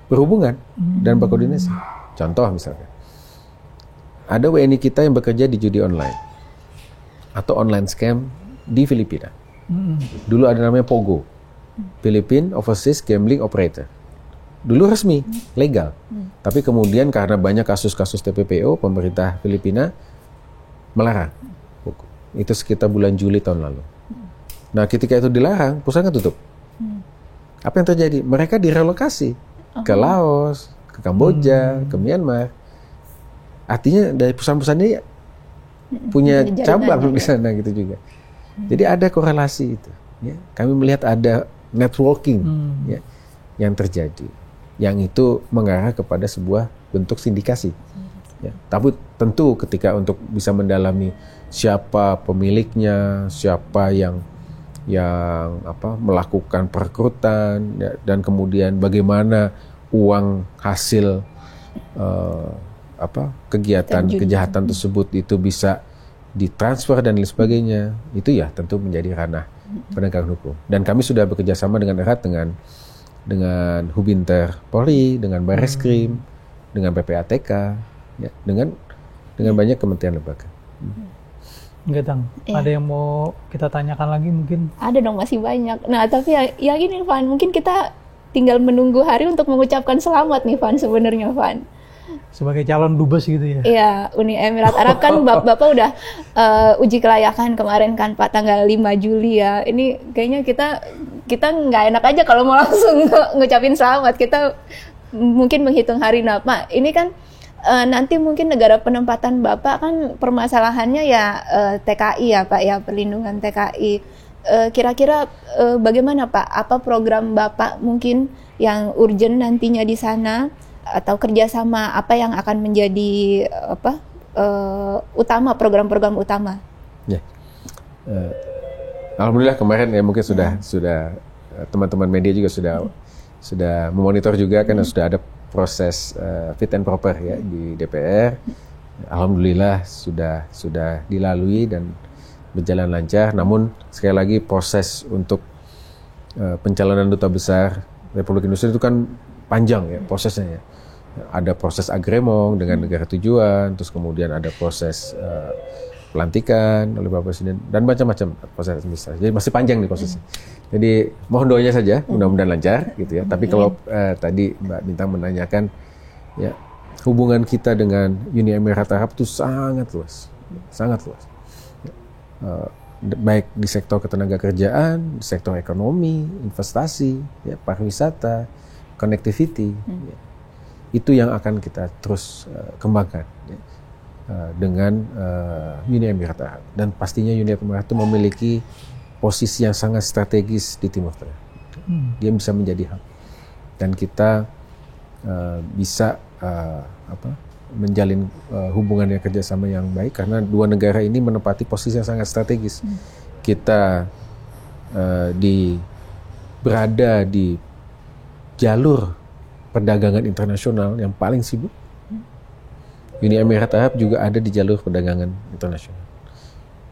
berhubungan dan berkoordinasi. Contoh misalnya, ada WNI kita yang bekerja di judi online atau online scam di Filipina. Dulu ada namanya Pogo. Philippine Overseas Gambling Operator. Dulu resmi, legal. Tapi kemudian karena banyak kasus-kasus TPPO, pemerintah Filipina melarang. Itu sekitar bulan Juli tahun lalu. Nah, ketika itu dilarang, perusahaan kan tutup. Apa yang terjadi? Mereka direlokasi ke Laos, ke Kamboja, ke Myanmar. Artinya dari perusahaan-perusahaan ini punya cabang di sana gitu juga. Jadi ada korelasi itu. Ya. Kami melihat ada networking ya, yang terjadi. Yang itu mengarah kepada sebuah bentuk sindikasi. Ya. Tapi tentu ketika untuk bisa mendalami siapa pemiliknya, siapa yang melakukan perekrutan, ya, dan kemudian bagaimana uang hasil kegiatan kejahatan tersebut itu bisa ditransfer dan lain sebagainya, itu ya tentu menjadi ranah penegakan hukum. Dan kami sudah bekerja sama dengan erat dengan Hubinter Polri, dengan Barreskrim, dengan PPATK, ya, dengan banyak kementerian lembaga. Enggak, Tang. Ada yang mau kita tanyakan lagi mungkin? Ada dong, masih banyak. Nah, tapi ya gini, Van, mungkin kita tinggal menunggu hari untuk mengucapkan selamat nih, Van, sebenarnya, Van. Sebagai calon dubes gitu ya? Iya, Uni Emirat Arab kan Bapak udah uji kelayakan kemarin kan, Pak, tanggal 5 Juli ya. Ini kayaknya kita nggak enak aja kalau mau langsung ngucapin selamat. Kita mungkin menghitung hari. Nah, Pak, ini kan nanti mungkin negara penempatan Bapak kan permasalahannya ya TKI ya, Pak, ya, perlindungan TKI. Kira-kira bagaimana, Pak? Apa program Bapak mungkin yang urgent nantinya di sana? Atau kerjasama apa yang akan menjadi utama, program-program utama? Ya, alhamdulillah kemarin ya mungkin sudah teman-teman media juga sudah memonitor juga kan, sudah ada proses fit and proper ya di DPR. Alhamdulillah sudah dilalui dan berjalan lancar. Namun sekali lagi proses untuk pencalonan duta besar Republik Indonesia itu kan panjang ya prosesnya ya. Ada proses agremong dengan negara tujuan, terus kemudian ada proses pelantikan oleh Bapak Presiden dan macam-macam proses administrasi. Jadi masih panjang nih prosesnya. Jadi mohon doanya saja, mudah-mudahan lancar gitu ya. Tapi kalau tadi Mbak Bintang menanyakan ya, hubungan kita dengan Uni Emirat Arab itu sangat luas. Baik di sektor ketenagakerjaan, di sektor ekonomi, investasi, ya, pariwisata, connectivity, ya. Itu yang akan kita terus kembangkan ya, dengan Uni Emirat Arab. Dan pastinya Uni Emirat itu memiliki posisi yang sangat strategis di Timur Tengah. Dia bisa menjadi hub. Dan kita bisa menjalin hubungan yang kerjasama yang baik karena dua negara ini menempati posisi yang sangat strategis. Kita berada di jalur perdagangan internasional yang paling sibuk. Uni Emirat Arab juga ada di jalur perdagangan internasional.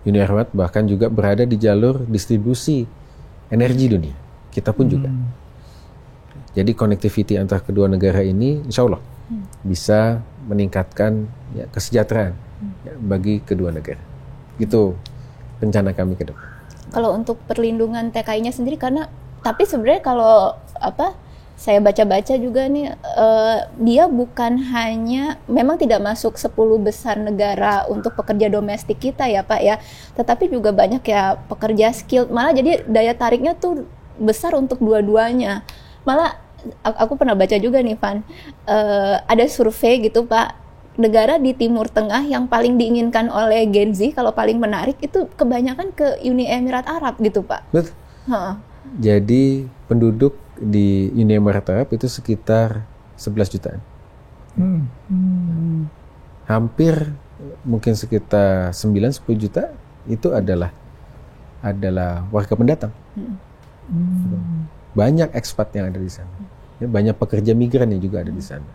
Uni Emirat bahkan juga berada di jalur distribusi energi dunia. Kita pun juga. Jadi connectivity antara kedua negara ini insya Allah bisa meningkatkan ya, kesejahteraan ya, bagi kedua negara. Itu rencana kami ke depan. Kalau untuk perlindungan TKI-nya sendiri, tapi sebenarnya kalau saya baca-baca juga nih, dia bukan hanya, memang tidak masuk 10 besar negara untuk pekerja domestik kita ya Pak ya, tetapi juga banyak ya pekerja skilled, malah jadi daya tariknya tuh besar untuk dua-duanya. Malah aku pernah baca juga nih Van, ada survei gitu Pak, negara di Timur Tengah yang paling diinginkan oleh Gen Z kalau paling menarik itu kebanyakan ke Uni Emirat Arab gitu Pak. Betul. Jadi penduduk di Uni Emirat Arab itu sekitar 11 jutaan. Hampir mungkin sekitar 9-10 juta itu adalah warga pendatang. Banyak ekspat yang ada di sana. Ya, banyak pekerja migran yang juga ada di sana.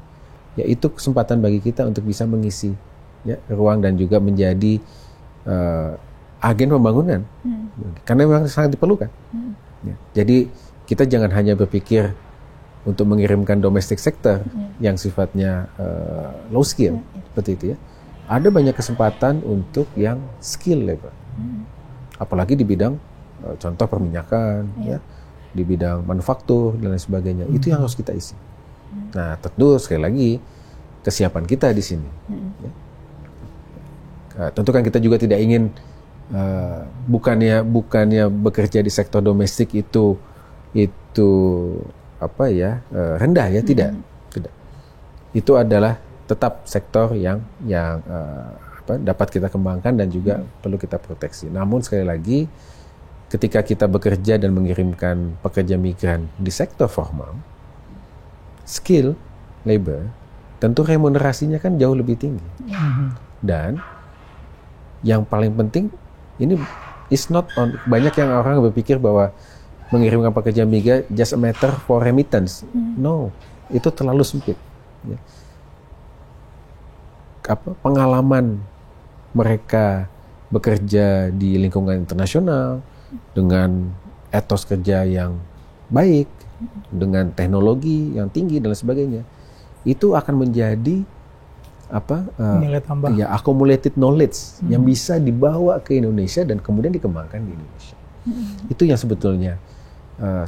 Ya, itu kesempatan bagi kita untuk bisa mengisi ya, ruang dan juga menjadi agen pembangunan. Karena memang sangat diperlukan. Ya, jadi kita jangan hanya berpikir untuk mengirimkan domestic sector yang sifatnya low skill seperti itu ya. Ada banyak kesempatan untuk yang skill level. Apalagi di bidang contoh perminyakan ya, di bidang manufaktur dan lain sebagainya. Itu yang harus kita isi. Nah, tentu sekali lagi kesiapan kita di sini. Ya. Tentu kan kita juga tidak ingin bukannya bekerja di sektor domestik itu rendah ya, tidak. Itu adalah tetap sektor yang dapat kita kembangkan dan juga perlu kita proteksi. Namun sekali lagi, ketika kita bekerja dan mengirimkan pekerja migran di sektor formal, skill labor, tentu remunerasinya kan jauh lebih tinggi. Dan yang paling penting, ini is not on, banyak yang orang berpikir bahwa mengirimkan pekerja migran just a matter for remittance. No, itu terlalu sempit. Ya. Pengalaman mereka bekerja di lingkungan internasional dengan etos kerja yang baik, dengan teknologi yang tinggi dan lain sebagainya, itu akan menjadi nilai tambah. Ya, accumulated knowledge yang bisa dibawa ke Indonesia dan kemudian dikembangkan di Indonesia. Itu yang sebetulnya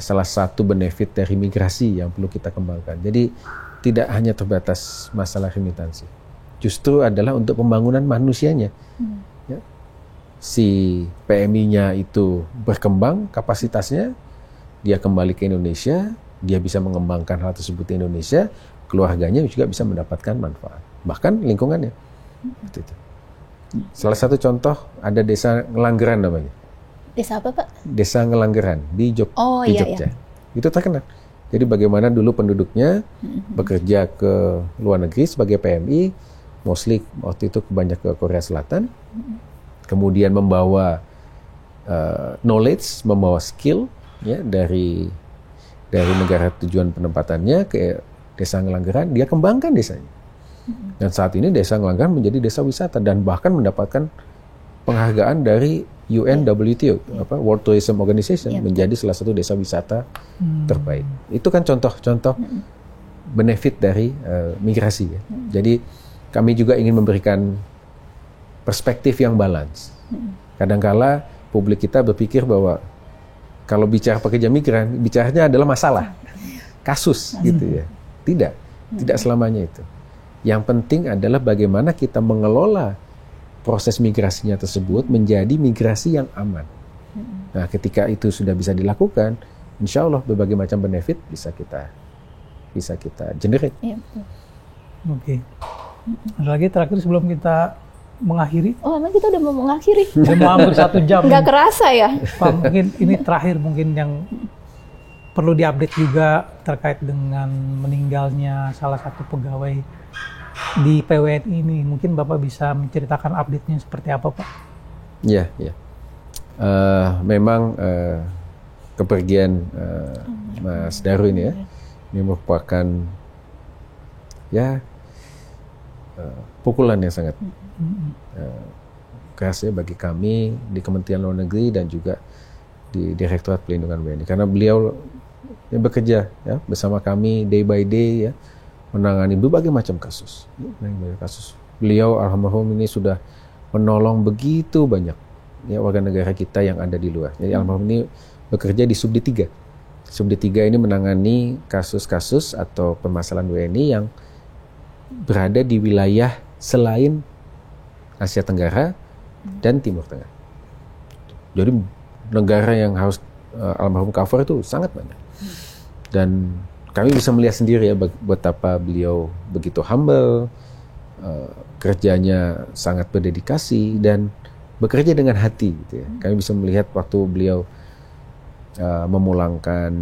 salah satu benefit dari migrasi yang perlu kita kembangkan. Jadi tidak hanya terbatas masalah remitansi, justru adalah untuk pembangunan manusianya. Ya. Si PMI-nya itu berkembang kapasitasnya, dia kembali ke Indonesia, dia bisa mengembangkan hal tersebut di Indonesia, keluarganya juga bisa mendapatkan manfaat, bahkan lingkungannya. Itu. Salah satu contoh ada desa Ngelanggeran namanya. Desa apa, Pak? Desa Ngelanggeran di Jogja. Iya. Itu terkenal. Jadi bagaimana dulu penduduknya bekerja ke luar negeri sebagai PMI, mostly waktu itu banyak ke Korea Selatan, kemudian membawa knowledge, membawa skill ya dari negara tujuan penempatannya ke Desa Ngelanggeran, dia kembangkan desanya. Dan saat ini Desa Ngelanggeran menjadi desa wisata dan bahkan mendapatkan penghargaan dari UNWTO, World Tourism Organization, menjadi salah satu desa wisata terbaik. Itu kan contoh-contoh benefit dari migrasi. Ya. Jadi kami juga ingin memberikan perspektif yang balance. Kadangkala publik kita berpikir bahwa kalau bicara pekerja migran, bicaranya adalah masalah, kasus gitu ya. Tidak selamanya itu. Yang penting adalah bagaimana kita mengelola proses migrasinya tersebut menjadi migrasi yang aman. Nah, ketika itu sudah bisa dilakukan, insya Allah berbagai macam benefit bisa kita generate. Oke. Ada lagi terakhir sebelum kita mengakhiri? Oh, emang kita udah mau mengakhiri? Udah mau hampir 1 jam. Nggak kerasa ya? Pak, mungkin ini terakhir mungkin yang perlu diupdate juga terkait dengan meninggalnya salah satu pegawai di PWNI ini. Mungkin Bapak bisa menceritakan update-nya seperti apa, Pak? Iya. Memang kepergian Mas Daru ini ini merupakan pukulan yang sangat keras ya bagi kami di Kementerian Luar Negeri dan juga di Direktorat Pelindungan WNI, karena beliau bekerja ya bersama kami day by day ya, menangani berbagai macam kasus. Beliau almarhum ini sudah menolong begitu banyak ya warga negara kita yang ada di luar. Jadi almarhum ini bekerja di Subdit 3. Subdit 3 ini menangani kasus-kasus atau permasalahan WNI yang berada di wilayah selain Asia Tenggara dan Timur Tengah. Jadi negara yang harus almarhum cover itu sangat banyak. Dan kami bisa melihat sendiri ya betapa beliau begitu humble, kerjanya sangat berdedikasi dan bekerja dengan hati gitu ya. Kami bisa melihat waktu beliau memulangkan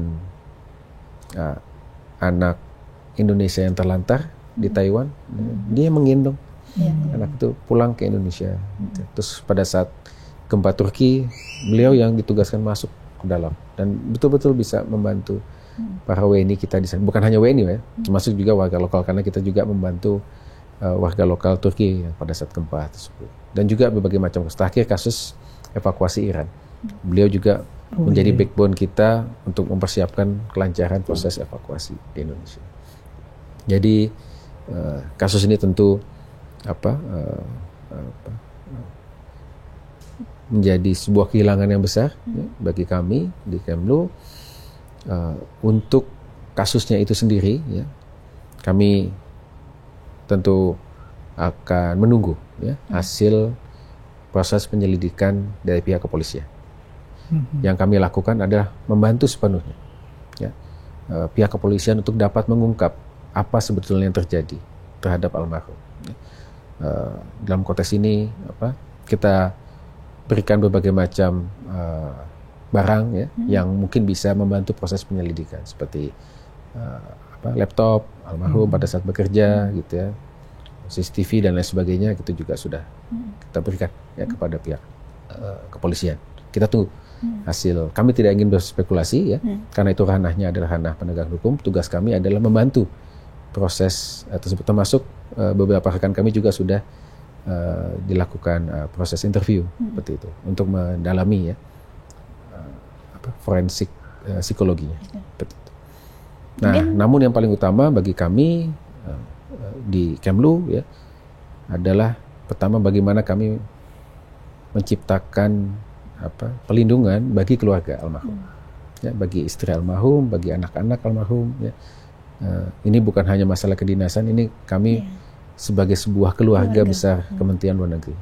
anak Indonesia yang terlantar di Taiwan, dia menggendong anak itu pulang ke Indonesia. Terus pada saat gempa Turki, beliau yang ditugaskan masuk ke dalam dan betul-betul bisa membantu para WNI kita di sana. Bukan hanya WNI ya, termasuk juga warga lokal, karena kita juga membantu warga lokal Turki pada saat gempa tersebut. Dan juga berbagai macam kasus. Terakhir kasus evakuasi Iran. Beliau juga menjadi backbone kita untuk mempersiapkan kelancaran proses evakuasi di Indonesia. Jadi kasus ini tentu menjadi sebuah kehilangan yang besar ya, bagi kami di Kemlu. Untuk kasusnya itu sendiri, ya, kami tentu akan menunggu ya hasil proses penyelidikan dari pihak kepolisian. Yang kami lakukan adalah membantu sepenuhnya ya, pihak kepolisian untuk dapat mengungkap apa sebetulnya yang terjadi terhadap almarhum. Dalam konteks ini kita berikan berbagai macam barang ya, yang mungkin bisa membantu proses penyelidikan seperti laptop almarhum pada saat bekerja gitu ya, CCTV dan lain sebagainya, itu juga sudah kita berikan ya kepada pihak kepolisian. Kita tunggu hasil. Kami tidak ingin berspekulasi ya, karena itu ranahnya adalah ranah penegak hukum. Tugas kami adalah membantu proses tersebut, termasuk beberapa rekan kami juga sudah dilakukan proses interview seperti itu untuk mendalami ya forensik psikologinya. Seperti itu. Nah, namun yang paling utama bagi kami di Kemlu ya adalah pertama bagaimana kami menciptakan pelindungan bagi keluarga almarhum, ya, bagi istri almarhum, bagi anak-anak almarhum. Ya. Ini bukan hanya masalah kedinasan, ini kami sebagai sebuah keluarga besar Kementerian Luar Negeri,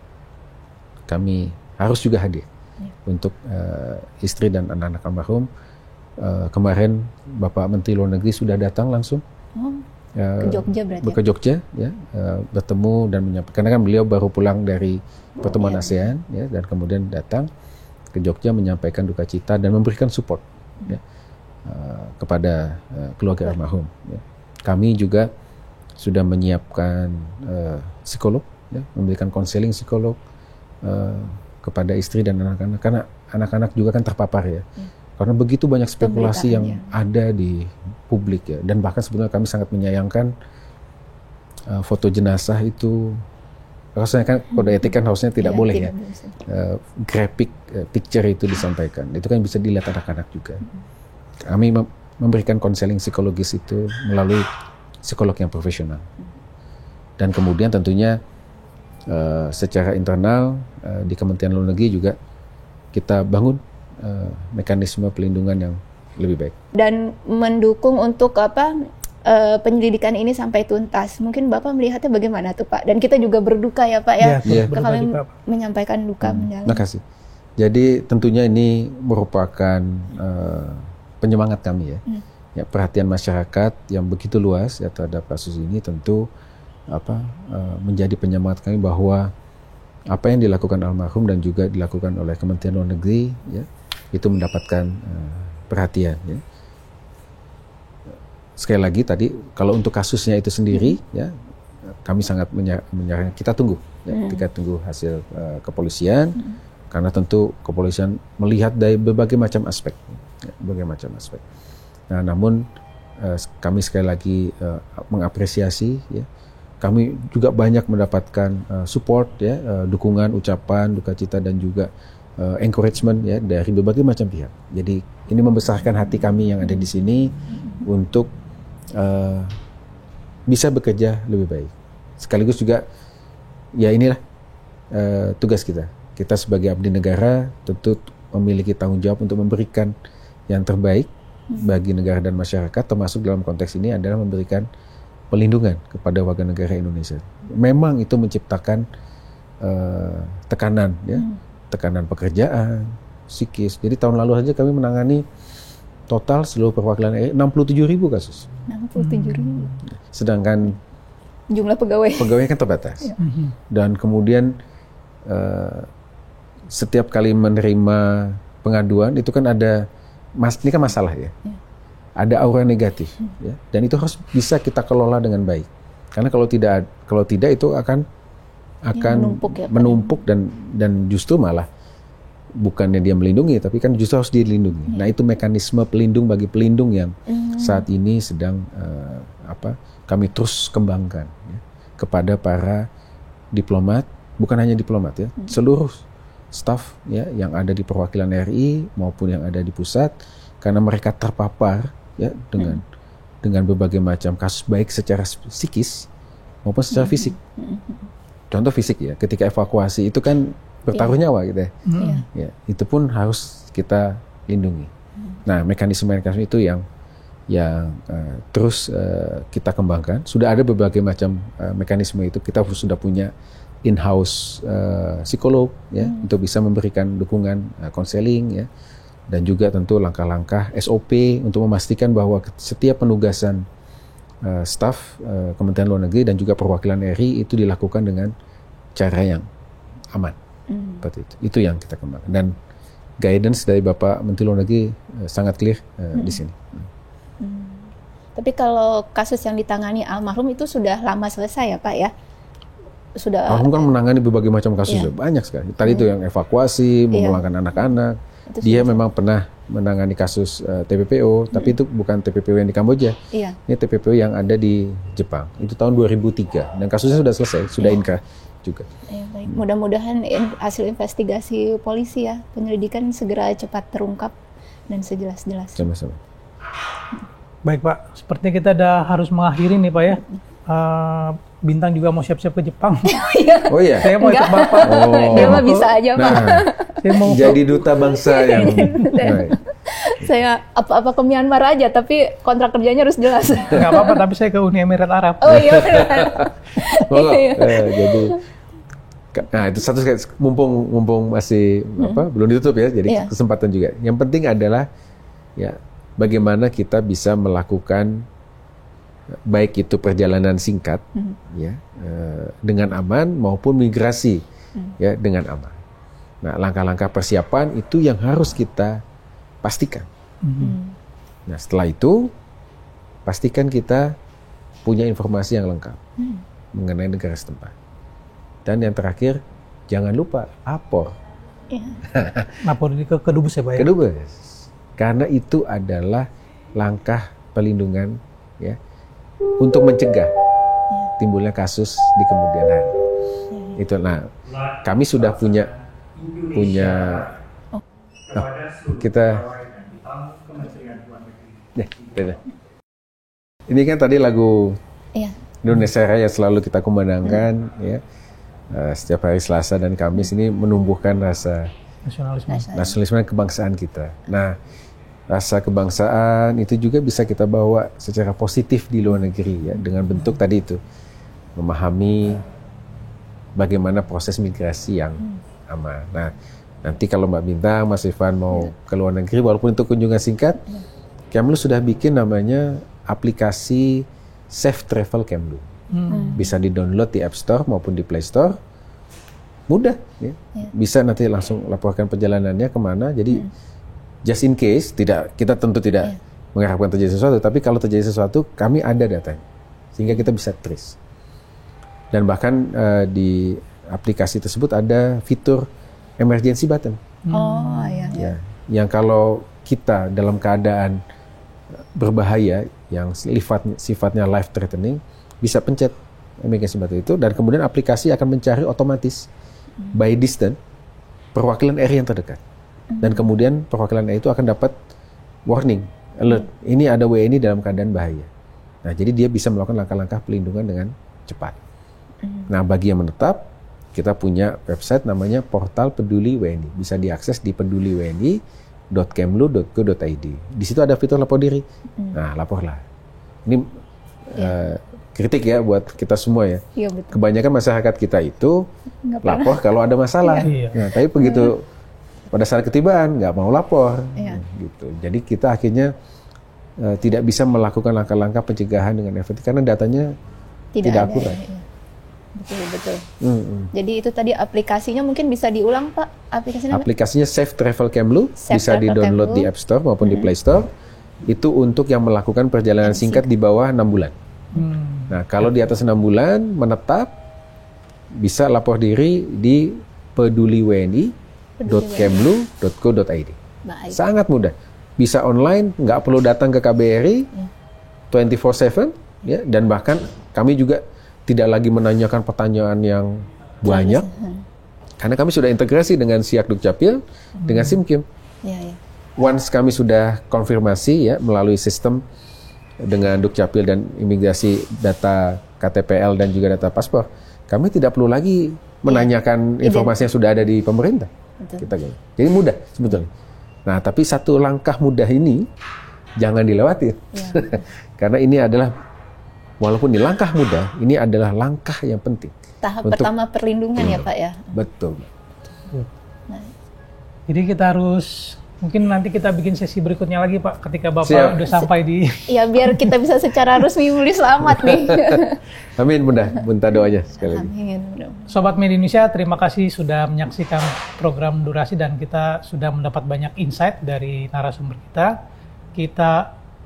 kami harus juga hadir untuk istri dan anak-anak almarhum. Kemarin Bapak Menteri Luar Negeri sudah datang langsung ke Jogja berarti ke Jogja ya, bertemu dan menyampaikan, karena kan beliau baru pulang dari pertemuan ASEAN ya, dan kemudian datang ke Jogja menyampaikan duka cita dan memberikan support ya, kepada keluarga almarhum ya. Kami juga sudah menyiapkan psikolog ya, memberikan konseling psikolog kepada istri dan anak-anak, karena anak-anak juga kan terpapar ya. Karena begitu banyak spekulasi yang ada di publik ya, dan bahkan sebenarnya kami sangat menyayangkan foto jenazah itu, rasanya kan kode etik kan harusnya tidak boleh ya, graphic picture itu disampaikan, itu kan bisa dilihat anak-anak juga. Kami memberikan konseling psikologis itu melalui psikolog yang profesional, dan kemudian tentunya secara internal di Kementerian Luar Negeri juga kita bangun mekanisme pelindungan yang lebih baik dan mendukung untuk penyelidikan ini sampai tuntas. Mungkin Bapak melihatnya bagaimana tuh Pak? Dan kita juga berduka ya Pak ya, kami menyampaikan duka mendalam. Terima kasih. Jadi tentunya ini merupakan penyemangat kami ya. Ya, perhatian masyarakat yang begitu luas ya terhadap kasus ini tentu menjadi penyemangat kami bahwa apa yang dilakukan almarhum dan juga dilakukan oleh Kementerian Luar Negeri ya, itu mendapatkan perhatian ya. Sekali lagi tadi, kalau untuk kasusnya itu sendiri ya, kami sangat menyarankan kita tunggu ya, kita tunggu hasil kepolisian, karena tentu kepolisian melihat dari berbagai macam aspek ya, berbagai macam aspek. Nah, namun kami sekali lagi mengapresiasi ya, kami juga banyak mendapatkan support ya, dukungan, ucapan duka cita dan juga encouragement ya dari berbagai macam pihak. Jadi ini membesarkan hati kami yang ada di sini untuk bisa bekerja lebih baik. Sekaligus juga ya inilah tugas kita. Kita sebagai abdi negara tentu memiliki tanggung jawab untuk memberikan yang terbaik bagi negara dan masyarakat, termasuk dalam konteks ini adalah memberikan pelindungan kepada warga negara Indonesia. Memang itu menciptakan tekanan ya. Tekanan pekerjaan, psikis. Jadi tahun lalu saja kami menangani total seluruh perwakilan RI 67.000 kasus. 67.000. Sedangkan jumlah pegawai kan terbatas. Dan kemudian setiap kali menerima pengaduan itu kan ada ini kan masalah ya. Ada aura negatif ya. Dan itu harus bisa kita kelola dengan baik. Karena kalau tidak itu akan menumpuk dan justru malah bukannya dia melindungi, tapi kan justru harus dilindungi. Nah, itu mekanisme pelindung bagi pelindung yang saat ini sedang kami terus kembangkan ya, kepada para diplomat, bukan hanya diplomat ya, seluruh staf ya yang ada di perwakilan RI maupun yang ada di pusat, karena mereka terpapar ya dengan berbagai macam kasus, baik secara psikis maupun secara fisik. Contoh fisik ya, ketika evakuasi itu kan bertaruh nyawa gitu ya. Ya, itu pun harus kita lindungi. Nah, mekanisme itu yang terus kita kembangkan. Sudah ada berbagai macam mekanisme itu. Kita sudah punya in-house psikolog ya untuk bisa memberikan dukungan konseling ya, dan juga tentu langkah-langkah SOP untuk memastikan bahwa setiap penugasan staf Kementerian Luar Negeri dan juga perwakilan RI itu dilakukan dengan cara yang aman. Seperti itu. Itu yang kita kembangkan, dan guidance dari Bapak Menteri Luar Negeri sangat clear di sini. Tapi kalau kasus yang ditangani almarhum itu sudah lama selesai ya Pak ya? Sudah. Almarhum kan menangani berbagai macam kasus, banyak sekali. Tadi itu yang evakuasi, memulangkan anak-anak. Dia memang pernah menangani kasus TPPO, tapi itu bukan TPPO yang di Kamboja. Ini TPPO yang ada di Jepang. Itu tahun 2003 dan kasusnya sudah selesai, sudah inkrah juga. Baik. Mudah-mudahan hasil investigasi polisi ya, penyelidikan segera cepat terungkap dan sejelas-jelasnya. Sama-sama. Baik Pak, sepertinya kita harus mengakhiri nih Pak ya. Bintang juga mau siap-siap ke Jepang. Oh iya? Saya mau ikut Bapak. Dia mah bisa aja Pak. Saya mau jadi duta bangsa yang baik. Saya apa-apa ke Myanmar aja, tapi kontrak kerjanya harus jelas. Nggak apa-apa, tapi saya ke Uni Emirat Arab. Oh iya benar. Jadi, nah itu satu sekali, mumpung masih belum ditutup ya, jadi kesempatan juga. Yang penting adalah ya bagaimana kita bisa melakukan baik itu perjalanan singkat ya dengan aman maupun migrasi ya dengan aman. Nah, langkah-langkah persiapan itu yang harus kita pastikan. Nah, setelah itu pastikan kita punya informasi yang lengkap mengenai negara setempat. Dan yang terakhir, jangan lupa lapor. Lapor ini ke Kedubes ya Pak ya? Kedubes. Karena itu adalah langkah pelindungan ya untuk mencegah timbulnya kasus di kemudian hari. Itu. Nah, kami sudah punya kita ini kan tadi lagu Indonesia Raya selalu kita kumandangkan ya setiap hari Selasa dan Kamis, ini menumbuhkan rasa nasionalisme dan kebangsaan kita. Nah, rasa kebangsaan itu juga bisa kita bawa secara positif di luar negeri ya, dengan bentuk tadi itu memahami bagaimana proses migrasi yang aman. Nah, nanti kalau Mbak Bintang, Mas Irfan mau ke luar negeri walaupun itu kunjungan singkat, Kemlu sudah bikin namanya aplikasi Safe Travel Kemlu. Bisa di-download di App Store maupun di Play Store. Mudah ya. Bisa nanti langsung laporkan perjalanannya kemana. Jadi just in case, kita tentu tidak mengharapkan terjadi sesuatu, tapi kalau terjadi sesuatu, kami ada datanya, sehingga kita bisa trace. Dan bahkan di aplikasi tersebut ada fitur emergency button. Ya, yang kalau kita dalam keadaan berbahaya, yang sifatnya life threatening, bisa pencet emergency button itu, dan kemudian aplikasi akan mencari otomatis by distance perwakilan RI yang terdekat. Dan kemudian perwakilan itu akan dapat warning, alert, ini ada WNI dalam keadaan bahaya. Nah, jadi dia bisa melakukan langkah-langkah pelindungan dengan cepat. Nah, bagi yang menetap, kita punya website namanya Portal Peduli WNI. Bisa diakses di peduli.wni.kemlu.go.id. Di situ ada fitur lapor diri. Nah, laporlah. Ini kritik ya buat kita semua ya. Kebanyakan masyarakat kita itu lapor kalau ada masalah. Nah, tapi begitu pada saat ketibaan nggak mau lapor, gitu. Jadi kita akhirnya tidak bisa melakukan langkah-langkah pencegahan dengan efektif karena datanya tidak akurat. Betul. Jadi itu tadi aplikasinya mungkin bisa diulang Pak, aplikasinya Safe Travel Kemlu, bisa di-download di App Store maupun di Play Store. Itu untuk yang melakukan perjalanan singkat di bawah 6 bulan. Nah, kalau di atas 6 bulan menetap, bisa lapor diri di peduliwni.kemlu.go.id. Sangat mudah. Bisa online, nggak perlu datang ke KBRI 24/7 ya, dan bahkan kami juga tidak lagi menanyakan pertanyaan yang banyak. Karena kami sudah integrasi dengan Siak Dukcapil dengan SIMKIM. Once kami sudah konfirmasi ya melalui sistem dengan Dukcapil dan imigrasi data KTPL dan juga data paspor, kami tidak perlu lagi menanyakan informasi yang sudah ada di pemerintah. Jadi mudah sebetulnya. Nah, tapi satu langkah mudah ini jangan dilewati. Karena ini adalah, walaupun di langkah mudah, ini adalah langkah yang penting. Tahap pertama perlindungan ya Pak ya? Betul. Jadi kita harus, mungkin nanti kita bikin sesi berikutnya lagi Pak, ketika Bapak udah sampai di... Ya, biar kita bisa secara resmi mulai selamat nih. Amin Bunda, minta doanya sekali lagi. Amin. Sobat Media Indonesia, terima kasih sudah menyaksikan program Durasi dan kita sudah mendapat banyak insight dari narasumber kita. Kita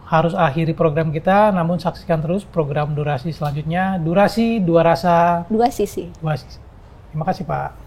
harus akhiri program kita, namun saksikan terus program Durasi selanjutnya. Durasi, dua rasa, Dua sisi. dua sisi. Terima kasih Pak.